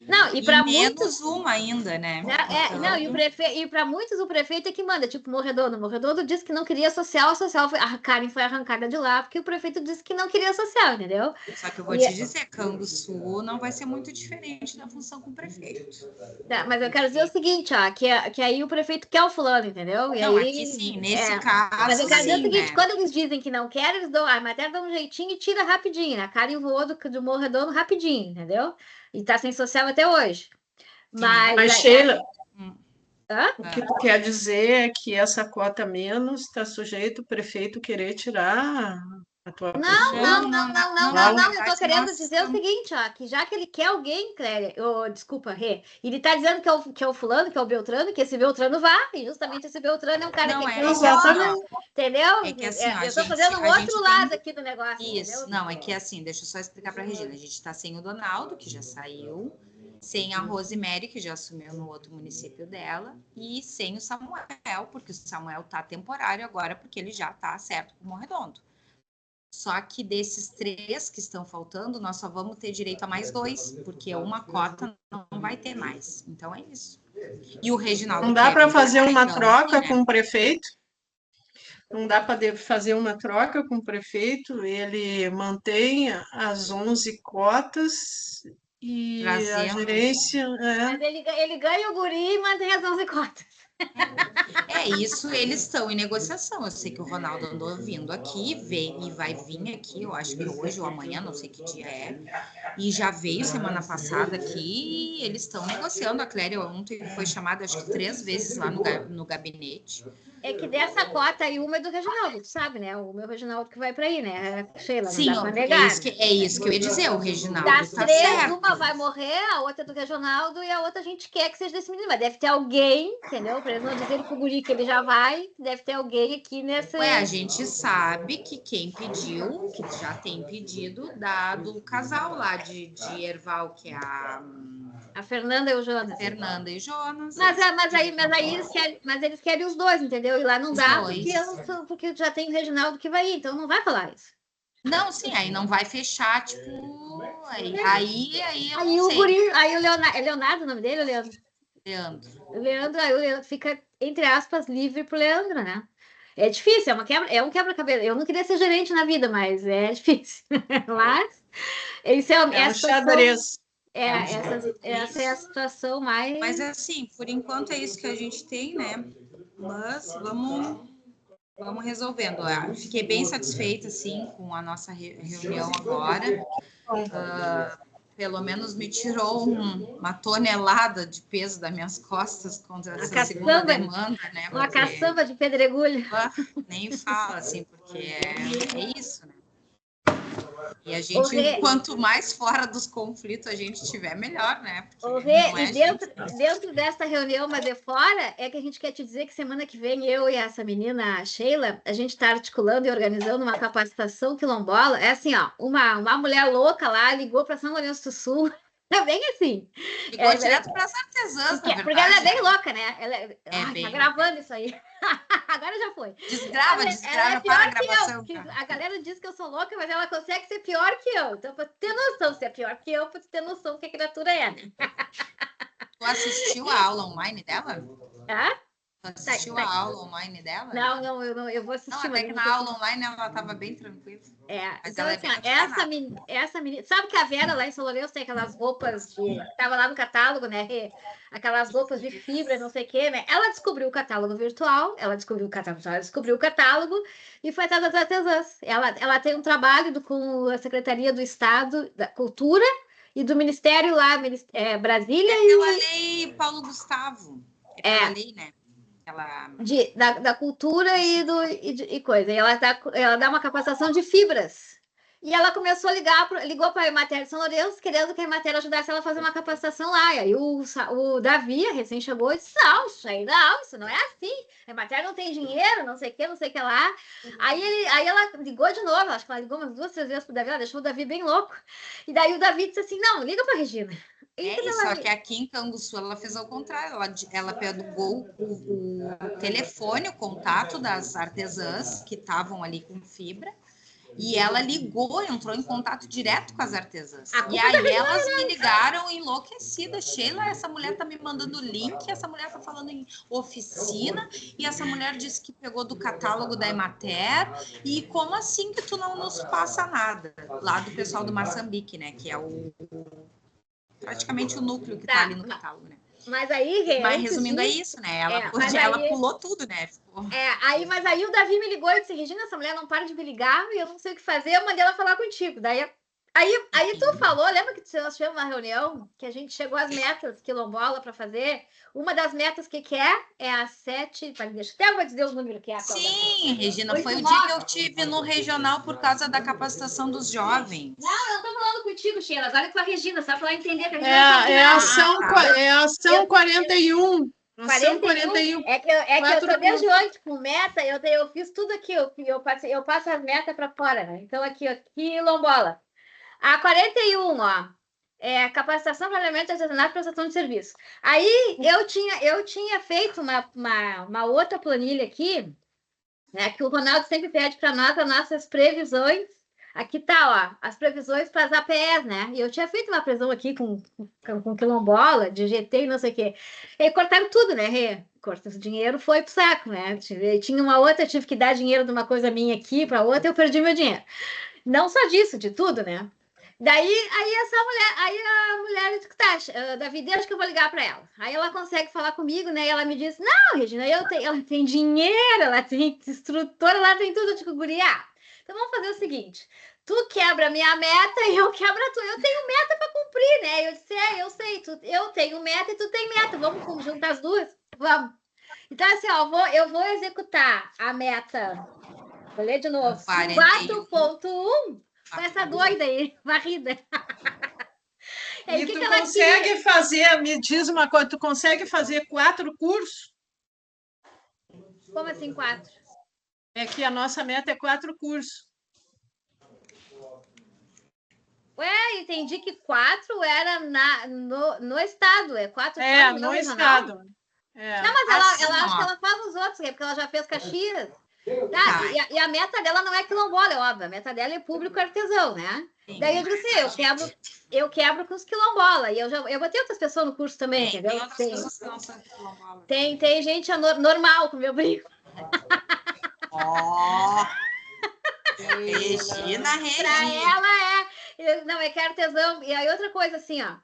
Não, e para muitos... menos uma ainda, né? Então... Não, e para muitos o prefeito é que manda, tipo Morredondo. Morredondo disse que não queria social, a Karen foi arrancada de lá, porque o prefeito disse que não queria social, entendeu? Só que eu vou te dizer, Canguçu não vai ser muito diferente da função com o prefeito. Tá, mas eu quero dizer o seguinte, ó, que aí o prefeito quer o fulano, entendeu? E não, aí, aqui sim, nesse caso, mas eu quero dizer o seguinte, né? quando eles dizem que não querem, eles dão, a matéria dá um jeitinho e tira rapidinho, né? A Karen voou do Morredondo rapidinho, entendeu? E tá sem social até hoje. Mas Sheila, Hã? o que tu quer dizer é que essa cota menos está sujeito o prefeito querer tirar a tua pessoa? Não, eu tô querendo dizer o seguinte, ó, que já que ele quer alguém, Clélia, desculpa, Rê, ele tá dizendo que é o fulano, que é o Beltrano, que esse Beltrano vá, e justamente esse Beltrano é um cara que quer exatamente. entendeu? É que assim, eu tô fazendo um outro lado aqui do negócio, isso, entendeu? não, é que assim, deixa eu só explicar pra Regina, a gente tá sem o Donaldo, que já saiu, sem a Rosemary, que já assumiu no outro município dela, e sem o Samuel, porque o Samuel tá temporário agora, porque ele já tá certo com o Morredondo. Só que desses 3 que estão faltando, nós só vamos ter direito a mais 2, porque uma cota não vai ter mais. Então é isso. E o Reginaldo... Não dá para fazer uma troca com o prefeito? Não dá para fazer uma troca com o prefeito? Ele mantém as 11 cotas e a gerência... Mas ele ganha o guri e mantém as 11 cotas. Isso, eles estão em negociação. Eu sei que o Ronaldo andou vindo aqui, e vai vir aqui, eu acho que hoje ou amanhã, não sei que dia é. E já veio semana passada aqui, e eles estão negociando. A Clélia ontem foi chamada, acho que 3 vezes lá no gabinete. É que dessa cota aí, uma é do Reginaldo, tu sabe, né? O meu Reginaldo que vai para aí, né? Sheila, sim, não dá para negar. É isso que eu ia dizer, o Reginaldo das tá 3, certo. Uma vai morrer, a outra é do Reginaldo e a outra a gente quer que seja desse menino. Mas deve ter alguém, entendeu? Para eles não dizerem pro guri que ele já vai, deve ter alguém aqui nesse... a gente sabe que quem pediu, que já tem pedido, do casal lá de Erval, que é a Fernanda e o Jonas. Fernanda e Jonas. Mas aí eles querem os dois, entendeu? E lá não dá, porque já tem o Reginaldo que vai ir, então não vai falar isso. Não, sim, aí não vai fechar, tipo... Aí eu não o sei. Guri, aí o Leonardo... É Leonardo o nome dele, Leandro? Leandro. Aí o Leandro fica, entre aspas, livre pro Leandro, né? É difícil, é um quebra-cabeça. Eu não queria ser gerente na vida, mas é difícil. Mas isso é um xadrez. Essa é a situação mais... Mas assim, por enquanto é isso que a gente tem, né? Mas vamos resolvendo. Fiquei bem satisfeita, assim, com a nossa reunião agora. Pelo menos me tirou uma tonelada de peso das minhas costas contra essa segunda demanda, né? Uma caçamba de pedregulho. Nem fala, assim, porque é isso, né? E a gente, quanto mais fora dos conflitos a gente tiver, melhor, né? Dentro dessa reunião, mas fora, é que a gente quer te dizer que semana que vem eu e essa menina, a Sheila, a gente está articulando e organizando uma capacitação quilombola. É assim, ó, uma mulher louca lá ligou para São Lourenço do Sul. É bem assim. Ligou direto para as artesãs, porque ela é bem louca, né? Tá gravando isso aí. Agora já foi. Desgrava para a gravação. A galera diz que eu sou louca, mas ela consegue ser pior que eu. Então, para ter noção, se é pior que eu, para ter noção do que a criatura é, né? Tu assistiu a aula online dela? Tu assistiu a aula online dela? Não, eu vou assistir. Não, até que na aula online ela estava bem tranquila. Mas então, assim, essa menina... Sabe que a Vera lá em São Lourenço tem aquelas roupas Estava lá no catálogo, né? Aquelas roupas de fibra, não sei o quê, né? Ela descobriu o catálogo virtual, ela descobriu o catálogo e foi atrás das artesãs. Ela tem um trabalho com a Secretaria do Estado da Cultura e do Ministério lá, Brasília. Pela lei Paulo Gustavo. Pela lei, né? Da cultura e coisa. E ela dá uma capacitação de fibras. E ela começou a ligou para a Emater de São Lourenço, querendo que a Emater ajudasse ela a fazer uma capacitação lá. E aí o Davi, recém chegou, e disse, isso não é assim. A Emater não tem dinheiro, não sei o que lá. Aí ela ligou de novo, acho que ela ligou umas 2, 3 vezes para o Davi, ela deixou o Davi bem louco. E daí o Davi disse assim, não, liga para a Regina. Só que aqui em Canguçu ela fez ao contrário, ela pegou o telefone, o contato das artesãs que estavam ali com fibra, E ela ligou, entrou em contato direto com as artesãs. A culpa E aí elas me ligaram enlouquecidas. Sheila, essa mulher tá me mandando link, essa mulher tá falando em oficina, e essa mulher disse que pegou do catálogo da Emater. E como assim que tu não nos passa nada? Lá do pessoal do Moçambique, né? Que é praticamente o núcleo que tá ali no catálogo, né? Mas aí, Mas resumindo, é isso, né? Ela pulou tudo, né? Mas aí o Davi me ligou e disse, Regina, essa mulher não para de me ligar e eu não sei o que fazer, eu mandei ela falar contigo. Aí tu falou, lembra que nós tivemos uma reunião que a gente chegou às metas quilombola para fazer? Uma das metas que é a 7, deixa até eu vou dizer o número que é. Sim, Regina, foi o dia que eu tive no regional por causa da capacitação dos jovens. Não, eu não tô falando contigo, Sheila, agora com a Regina, só para ela entender que a Regina é a ação 41. 41. É que eu tô desde ontem com meta, eu fiz tudo aqui, eu passo as metas para fora, né? Então aqui, quilombola. A 41, ó, capacitação para elementos artesanais e prestação de serviço. Aí eu tinha feito uma outra planilha aqui, né, que o Ronaldo sempre pede para nós as nossas previsões. Aqui tá, ó, as previsões para as APEs, né? E eu tinha feito uma previsão aqui com quilombola, de GT e não sei o quê. E cortaram tudo, né, Rê? O dinheiro foi pro saco, né? Tinha uma outra, tive que dar dinheiro de uma coisa minha aqui para outra, eu perdi meu dinheiro. Não só disso, de tudo, né? Daí, a mulher disse que tá, Davi, deixa que eu vou ligar para ela. Aí ela consegue falar comigo, né? E ela me disse, não, Regina, ela tem dinheiro, ela tem instrutora, ela tem tudo. Eu digo, guria, então vamos fazer o seguinte, tu quebra a minha meta e eu quebro a tua. Eu tenho meta para cumprir, né? Eu disse, eu sei, eu tenho meta e tu tem meta, vamos juntar as duas? Vamos. Então, assim, ó, eu vou executar a meta, vou ler de novo, 4.1, com essa doida aí, varrida. E tu consegue fazer, me diz uma coisa, tu consegue fazer 4 cursos? Como assim 4? É que a nossa meta é 4 cursos. Ué, entendi que 4 era no estado, 4 no estado. Não, mas ela acha que ela faz os outros, porque ela já fez Caxias. Tá. E a meta dela não é quilombola, é óbvio. A meta dela é público artesão, né? Sim, daí eu digo assim, eu quebro com os quilombola. E eu botei outras pessoas no curso também, entendeu? Tem outras pessoas que não são quilombola. Tem gente normal com meu brinco. Regina. Pra ela não, é que é artesão. E aí outra coisa assim, ó.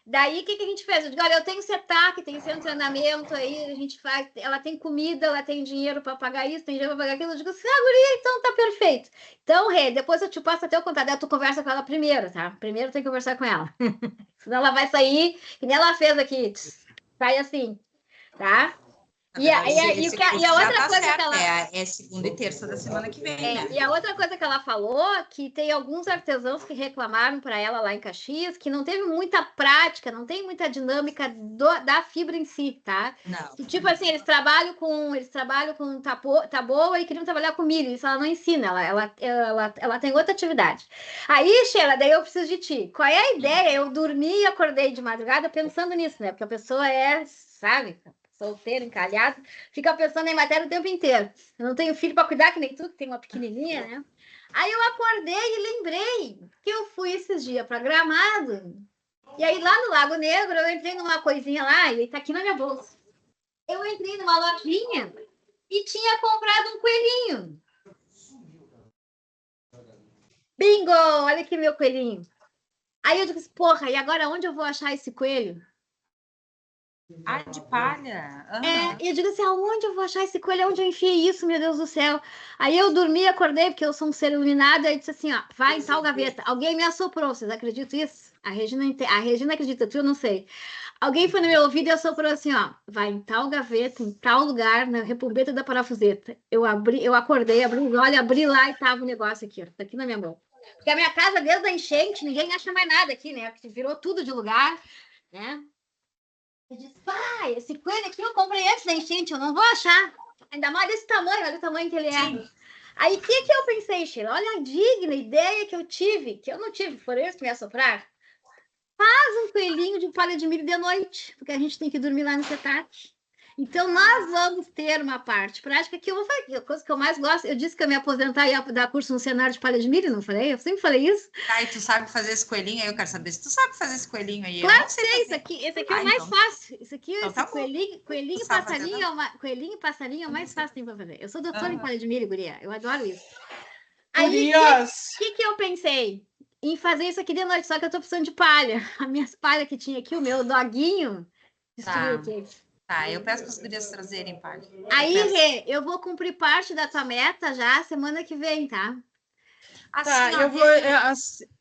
Daí, o que a gente fez? Eu digo, olha, eu tenho CETAC, tem centro de treinamento, aí a gente faz, ela tem comida, ela tem dinheiro para pagar isso, tem dinheiro para pagar aquilo. Eu digo assim, guria, então tá perfeito. Então, Rê, depois eu te passo até o contato dela, tu conversa com ela primeiro, tá? Primeiro tem que conversar com ela. Senão ela vai sair, que nem ela fez aqui, sai assim, tá? E a outra coisa que ela... É segunda e terça da semana que vem, né? E a outra coisa que ela falou, que tem alguns artesãos que reclamaram para ela lá em Caxias, que não teve muita prática, não tem muita dinâmica da fibra em si, tá? Não. E, tipo assim, eles trabalham com taboa e queriam trabalhar com milho, isso ela não ensina, ela tem outra atividade. Aí, Sheila, daí eu preciso de ti. Qual é a ideia? Eu dormi e acordei de madrugada pensando nisso, né? Porque a pessoa sabe... solteiro, encalhado, fica pensando em matéria o tempo inteiro. Eu não tenho filho para cuidar, que nem tu, que tem uma pequenininha, né? Aí eu acordei e lembrei que eu fui esses dias para Gramado. E aí lá no Lago Negro eu entrei numa coisinha lá, e tá aqui na minha bolsa. Eu entrei numa lojinha e tinha comprado um coelhinho. Bingo! Olha aqui meu coelhinho. Aí eu disse, porra, e agora onde eu vou achar esse coelho? De palha. E eu digo assim, aonde eu vou achar esse coelho? Onde eu enfiei isso, meu Deus do céu? Aí eu dormi, acordei, porque eu sou um ser iluminado, aí disse assim, ó, vai em tal gaveta. Alguém me assoprou, vocês acreditam nisso? A Regina acredita, tu eu não sei. Alguém foi no meu ouvido e assoprou assim, ó, vai em tal gaveta, em tal lugar, na Repubeta da Parafuseta. Eu acordei, abri os olhos, abri lá e tava o negócio aqui, ó, tá aqui na minha mão. Porque a minha casa, desde a enchente, ninguém acha mais nada aqui, né? Porque virou tudo de lugar, né? Eu disse, pai, esse coelho aqui eu comprei antes da enchente, eu não vou achar. Ainda mais desse tamanho, olha o tamanho que ele é. Sim. Aí, o que eu pensei, Sheila? Olha a digna ideia que eu tive, que eu não tive, foram eles que me assopraram. Faz um coelhinho de palha de milho de noite, porque a gente tem que dormir lá no CETAC. Então, nós vamos ter uma parte prática que eu vou fazer, a coisa que eu mais gosto. Eu disse que eu me aposentar e ia dar curso no cenário de palha de milho, não falei? Eu sempre falei isso. Ah, e tu sabe fazer esse coelhinho aí? Eu quero saber se tu sabe fazer esse coelhinho aí. Claro Eu não que sei sei, fazer. esse aqui é o mais então. fácil. Isso aqui, Então esse tá bom. coelhinho Tu e sabe fazer, passarinho, tá? coelhinho e passarinho é o mais fácil que tem para fazer. Eu sou doutora em Aham. palha de milho, guria. Eu adoro isso. Aí, Gurias, que eu pensei? Em fazer isso aqui de noite, só que eu tô precisando de palha. As minhas palhas que tinha aqui, o meu doguinho, destruiu Tá. aqui. Tá, eu peço para as gurias trazerem palha. Aí, peço. Rê, eu vou cumprir parte da tua meta já semana que vem, tá? Assim, tá, ó,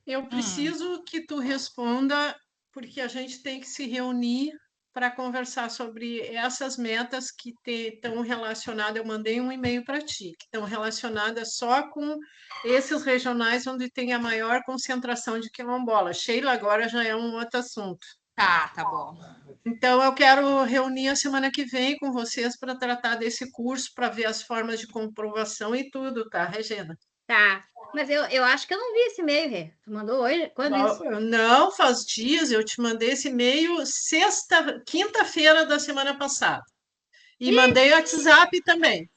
eu preciso que tu responda, porque a gente tem que se reunir para conversar sobre essas metas que estão relacionadas. Eu mandei um e-mail para ti, que estão relacionadas só com esses regionais onde tem a maior concentração de quilombola. Sheila, agora já é um outro assunto. tá bom. Então, eu quero reunir a semana que vem com vocês para tratar desse curso, para ver as formas de comprovação e tudo, tá, Regina? Tá. Mas eu acho que eu não vi esse e-mail, Rê. Tu mandou hoje? Quando isso? Não, faz dias, eu te mandei esse e-mail quinta-feira da semana passada. E mandei o WhatsApp também.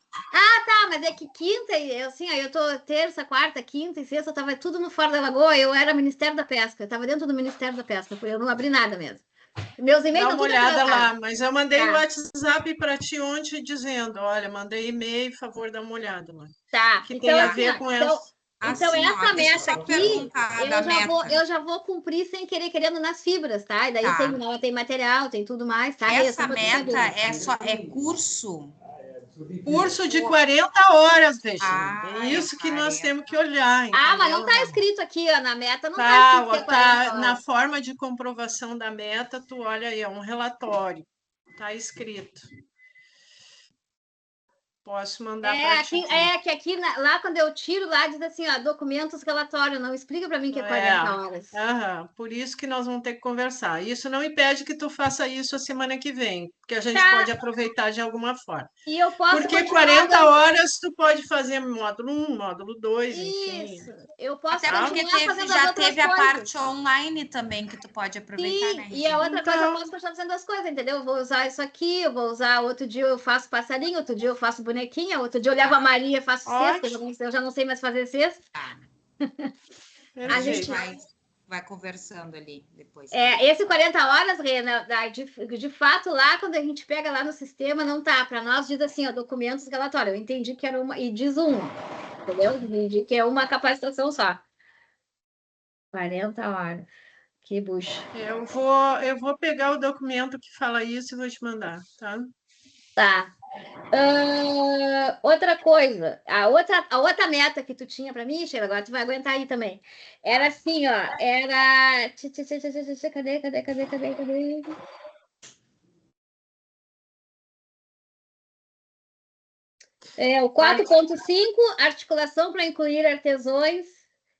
Tá, mas é que quinta, assim, ó, eu tô terça, quarta, quinta e sexta, eu tava tudo no Fora da Lagoa, eu era Ministério da Pesca, eu tava dentro do Ministério da Pesca, eu não abri nada mesmo. Meus e-mails Dá estão uma tudo olhada atrasados. lá, mas eu mandei o Tá, WhatsApp para ti ontem dizendo, olha, mandei e-mail, por favor, dá uma olhada lá. tá. Que Então, tem a assim, ver ó, com essa. então Assim, ó, essa deixa eu meta só aqui, perguntar da meta. eu já vou cumprir sem querer, querendo nas fibras, tá? E daí Tá. tem material, tem tudo mais, tá? Essa Só pra tu meta saber. é curso? Curso de 40 horas, Regina. É É isso que nós 40. temos que olhar, Ah, mas não entendeu? tá escrito aqui, ó, na meta, não tá Tá, escrito que é 40 tá na horas. forma de comprovação da meta, tu olha aí, é um relatório. Tá escrito. Posso mandar para ti. Que aqui, lá quando eu tiro, lá diz assim, ó, documentos relatório, não explica para mim que é 40 horas. Por isso que nós vamos ter que conversar. Isso não impede que tu faça isso a semana que vem, porque a gente Tá. pode aproveitar de alguma forma. E eu posso Porque continuar 40 horas tu pode fazer módulo 1, módulo 2, enfim. Isso, eu posso Até porque continuar fazendo as já outras teve a coisas. parte online também que tu pode aproveitar, né, Sim, e a Regina? outra coisa, eu posso continuar fazendo as coisas, entendeu? Eu vou usar isso aqui, eu vou usar, outro dia eu faço passarinho, outro dia eu faço bonequinha, outro dia eu levo a Maria e faço cesta, eu já não sei mais fazer cesta. Tá. A gente vai conversando ali depois. Esse 40 horas, Rena, de fato, lá quando a gente pega lá no sistema, não tá. Para nós diz assim, ó, documentos relatório. Eu entendi que era uma, e diz entendeu? Entendi que é uma capacitação só. 40 horas. Que bucha. Eu vou pegar o documento que fala isso e vou te mandar, tá? Tá. Outra coisa, a outra meta que tu tinha para mim, Sheila, agora tu vai aguentar aí também. Era assim, ó, era. Cadê? O 4.5, articulação para incluir artesãos,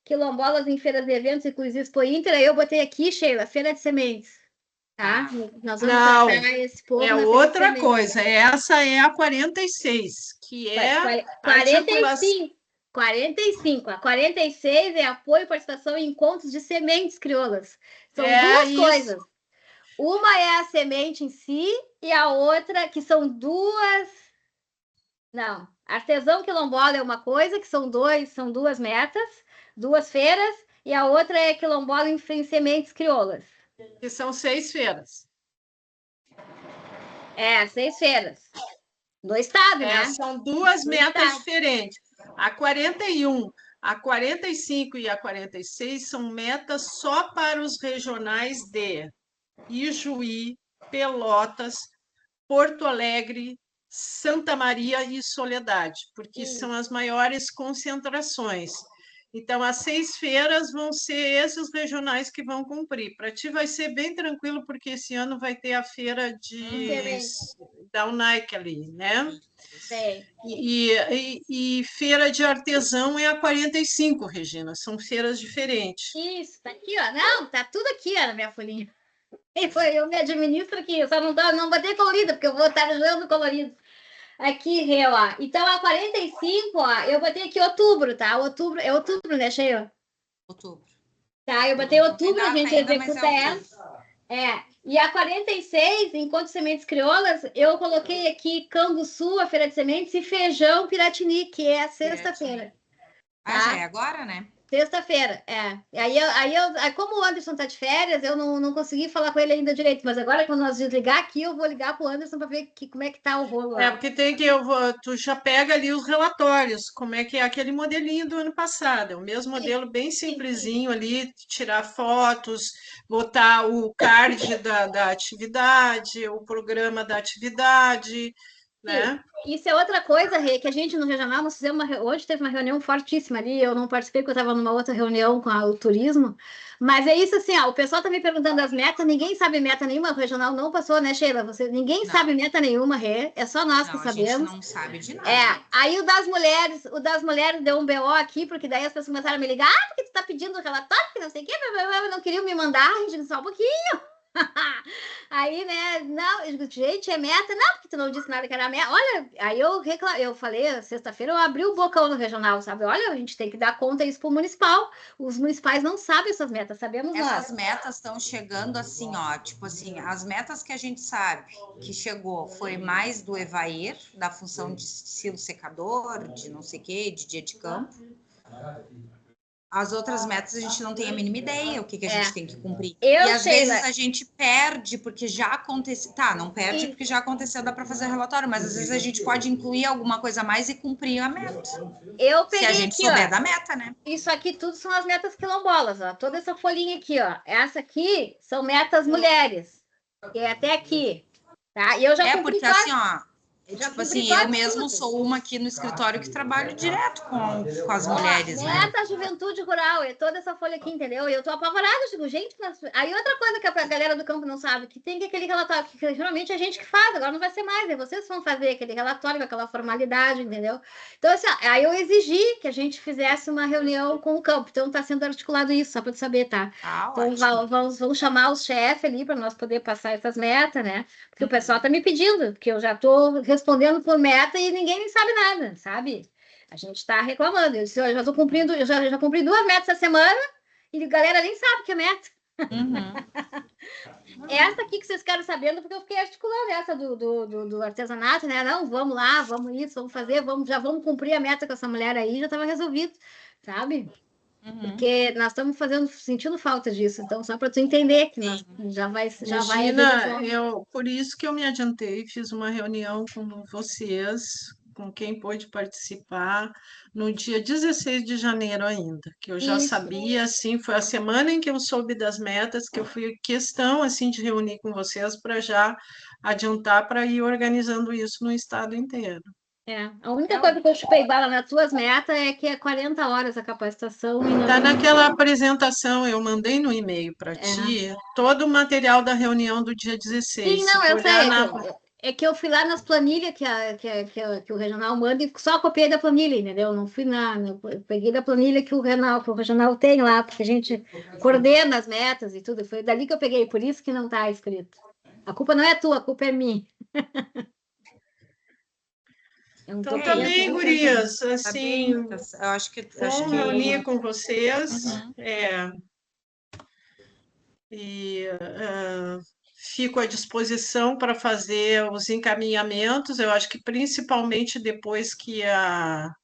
quilombolas em feiras de eventos, inclusive Expo Inter. Aí eu botei aqui, Sheila, feira de sementes. Tá? Nós vamos tratar esse povo é outra coisa. Essa é a 46, que é 45. 45. A 46 é apoio e participação em encontros de sementes crioulas. São duas coisas. Uma é a semente em si e a outra, que são duas. Não, artesão quilombola é uma coisa, que são duas metas, duas feiras, e a outra é quilombola em sementes crioulas. Que são 6 feiras. 6 feiras. Do estado, né? São duas metas diferentes. A 41, a 45 e a 46 são metas só para os regionais de Ijuí, Pelotas, Porto Alegre, Santa Maria e Soledade, porque são as maiores concentrações. Então, as 6 feiras vão ser esses regionais que vão cumprir. Para ti vai ser bem tranquilo, porque esse ano vai ter a feira da UNAIC ali, né? Sei. E feira de artesão é a 45, Regina. São feiras diferentes. Isso, tá aqui, ó. Não, tá tudo aqui, ó, na minha folhinha. Eu me administro aqui, eu só não botei colorido, porque eu vou estar usando colorido. Aqui, ó. Então, a 45, ó, eu botei aqui outubro, tá? É outubro, né, Cheio? Outubro. Tá, eu botei outubro, a gente executa ela. E a 46, enquanto sementes crioulas, eu coloquei aqui Canguçu, a feira de sementes, e feijão Piratini, que é sexta-feira. Ah, já é agora, né? Sexta-feira, é. Aí, como o Anderson tá de férias, eu não consegui falar com ele ainda direito, mas agora, quando nós desligar aqui, eu vou ligar pro Anderson para ver como é que tá o rolo lá. Porque tu já pega ali os relatórios, como é que é aquele modelinho do ano passado, é o mesmo modelo bem simplesinho ali, tirar fotos, botar o card da atividade, o programa da atividade, né? Isso é outra coisa, Rê, que a gente no regional, nós fizemos hoje teve uma reunião fortíssima ali, eu não participei porque eu estava numa outra reunião com o turismo, mas é isso assim, ó, o pessoal tá me perguntando das metas, ninguém sabe meta nenhuma, o regional não passou, né, Sheila? Ninguém sabe meta nenhuma, Rê, é só nós que sabemos. A gente não sabe de nada. Aí o das mulheres deu um BO aqui, porque daí as pessoas começaram a me ligar, porque tu tá pedindo relatório, que não sei o quê, não queriam me mandar, a gente só um pouquinho. Aí, né, não, eu digo, gente, é meta? Não, porque tu não disse nada que era meta. Olha, aí eu falei, sexta-feira eu abri o bocão no regional, sabe? Olha, a gente tem que dar conta isso pro municipal. Os municipais não sabem essas metas, sabemos nós. Essas metas estão chegando assim, ó, tipo assim, as metas que a gente sabe que chegou foi mais do Evair, da função de silo secador, de não sei o quê, de dia de campo. As outras metas a gente não tem a mínima ideia o que a gente tem que cumprir. E às vezes a gente perde porque já aconteceu. Tá, não perde porque já aconteceu, dá para fazer relatório, mas às vezes a gente pode incluir alguma coisa a mais e cumprir a meta. Eu peguei se a gente aqui, souber da meta, né? Isso aqui tudo são as metas quilombolas, ó. Toda essa folhinha aqui, ó. Essa aqui são metas mulheres. E é até aqui. Tá? E eu já cumpri porque assim, ó. Tipo assim, eu mesmo sou uma aqui no escritório que trabalho direto com as mulheres. Meta juventude rural, é toda essa folha aqui, entendeu? E eu tô apavorada, tipo, gente, mas... Aí outra coisa que a galera do campo não sabe, que tem aquele relatório, que geralmente é a gente que faz, agora não vai ser mais, né? Vocês vão fazer aquele relatório com aquela formalidade, entendeu? Então, assim, aí eu exigi que a gente fizesse uma reunião com o campo, então tá sendo articulado isso, só para tu saber, tá? Então vamos chamar os chefes ali para nós poder passar essas metas, né? Porque o pessoal tá me pedindo, porque eu já tô respondendo por meta e ninguém sabe nada, sabe? A gente está reclamando. Eu disse, eu já estou cumprindo, eu já cumpri 2 metas essa semana e a galera nem sabe o que é meta. Essa aqui que vocês querem sabendo, porque eu fiquei articulando essa do artesanato, né? Não, vamos lá, vamos isso, vamos fazer, já vamos cumprir a meta com essa mulher aí, já estava resolvido, sabe? Porque nós estamos sentindo falta disso, então só para tu entender que nós já vai. Por isso que eu me adiantei, fiz uma reunião com vocês, com quem pôde participar, no dia 16 de janeiro ainda, que eu já sabia, assim, foi a semana em que eu soube das metas, que eu fui questão, assim, de reunir com vocês para já adiantar para ir organizando isso no estado inteiro. A única coisa que eu chupei bala nas tuas metas é que é 40 horas a capacitação. Está naquela apresentação, eu mandei no e-mail para ti, todo o material da reunião do dia 16. Sim, não, eu sei. É que eu fui lá nas planilhas que o regional manda e só copiei da planilha, entendeu? Não fui eu peguei da planilha que o regional tem lá, porque a gente coordena as metas e tudo. Foi dali que eu peguei, por isso que não está escrito. A culpa não é tua, a culpa é minha. Então, também, gurias, assim, eu acho que reunir com vocês, fico à disposição para fazer os encaminhamentos, eu acho que principalmente depois que a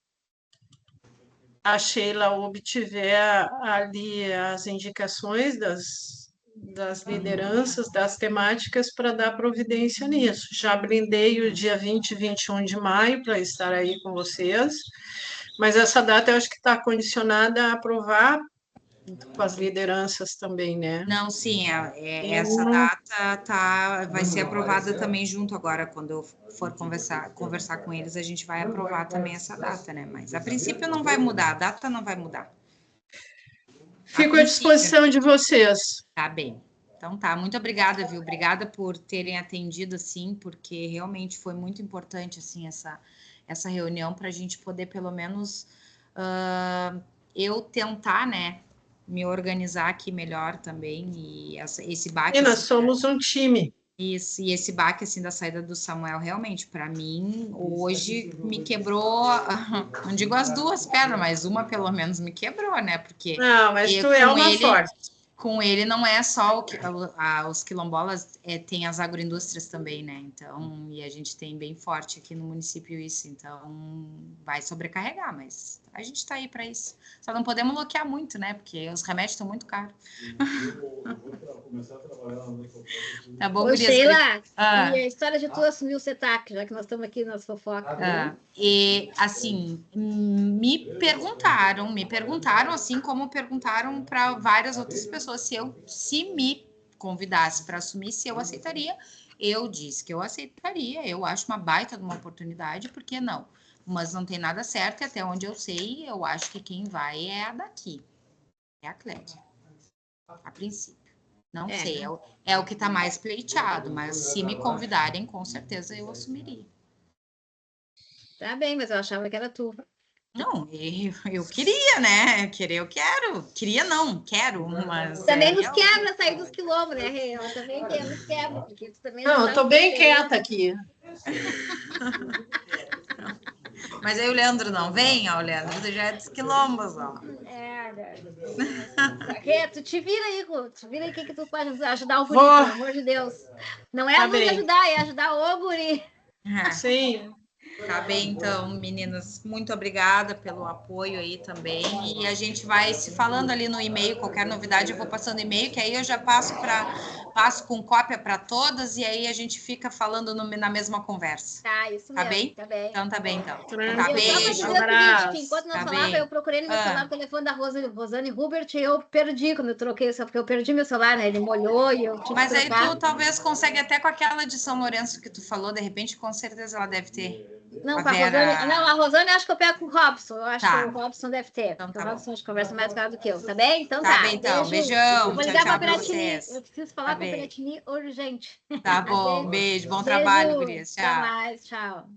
Sheila obtiver ali as indicações das lideranças, das temáticas, para dar providência nisso. Já blindei o dia 20 e 21 de maio para estar aí com vocês, mas essa data eu acho que está condicionada a aprovar com as lideranças também, né? Não, sim, essa data vai ser aprovada também junto agora, quando eu for conversar com eles, a gente vai aprovar também essa data, né? Mas a princípio não vai mudar, a data não vai mudar. Fico à disposição de vocês. Tá bem. Então tá, muito obrigada, viu? Obrigada por terem atendido, assim, porque realmente foi muito importante, assim, essa reunião para a gente poder, pelo menos, eu tentar, né, me organizar aqui melhor também, e esse baque... E nós somos um time. Isso, e esse baque, assim, da saída do Samuel, realmente, para mim, hoje me quebrou, não digo as 2 pernas, mas uma pelo menos me quebrou, né, porque... Não, mas tu é uma forte. com ele não é só os quilombolas, tem as agroindústrias também, né? Então, e a gente tem bem forte aqui no município isso, então vai sobrecarregar, mas a gente está aí para isso. Só não podemos bloquear muito, né? Porque os remédios estão muito caros. Eu vou começar a trabalhar na Tá bom, Ô, gurias? Sheila, Ah. e a história de tu assumir o CETAC, já que nós estamos aqui nas fofocas. E, assim, me perguntaram, assim como perguntaram para várias outras pessoas se me convidasse para assumir, se eu aceitaria. Eu disse que eu aceitaria, eu acho uma baita de uma oportunidade, por que não? Mas não tem nada certo, e até onde eu sei, eu acho que quem vai é a daqui, é a Clédia, a princípio. Não sei, é o que está mais pleiteado, mas se me convidarem, com certeza eu assumiria. Tá bem, mas eu achava que era tu. Não, eu queria, né? Querer eu quero. Queria não, quero, mas... Também nos quebra sair dos quilombos, né, Rê? Eu também nos quebra, porque tu também Não, eu tô bem quieta aqui. Mas aí o Leandro não vem, ó, o Leandro já é dos quilombos, ó. Rê, tu te vira aí, te vira aí o que tu pode ajudar o guri, pelo amor de Deus. Não é a Luz ajudar, é ajudar o guri. Sim. Tá bem, então, meninas, muito obrigada pelo apoio aí também, e a gente vai se falando ali no e-mail, qualquer novidade eu vou passando e-mail, que aí eu já passo com cópia para todas, e aí a gente fica falando na mesma conversa. Tá, isso tá mesmo. Bem? Tá bem? Então tá bem, então. Tá, beijo. Enquanto nós Tá falávamos, bem. eu procurei no meu celular o telefone da Rosane Hubert e eu perdi quando eu troquei, só porque eu perdi meu celular, né? Ele molhou e eu tive Mas que aí trocar. tu talvez consegue até com aquela de São Lourenço que tu falou, de repente, com certeza ela deve ter. Não, A com a Vera- Rosane. Não, a Rosane eu acho que eu pego com o Robson. Eu acho Tá. que o Robson deve ter. Então Porque tá o Robson bom. acho que conversa mais claro do que eu, tá bem? Então Tá tá. bem, então. Beijo. Beijão. Eu vou Tchau, ligar tchau pra pra Piratini. vocês. Eu preciso falar Tá com a bem. Piratini urgente. Tá bom. Beijo. Bom trabalho, gurias. Até Tchau. mais. Tchau.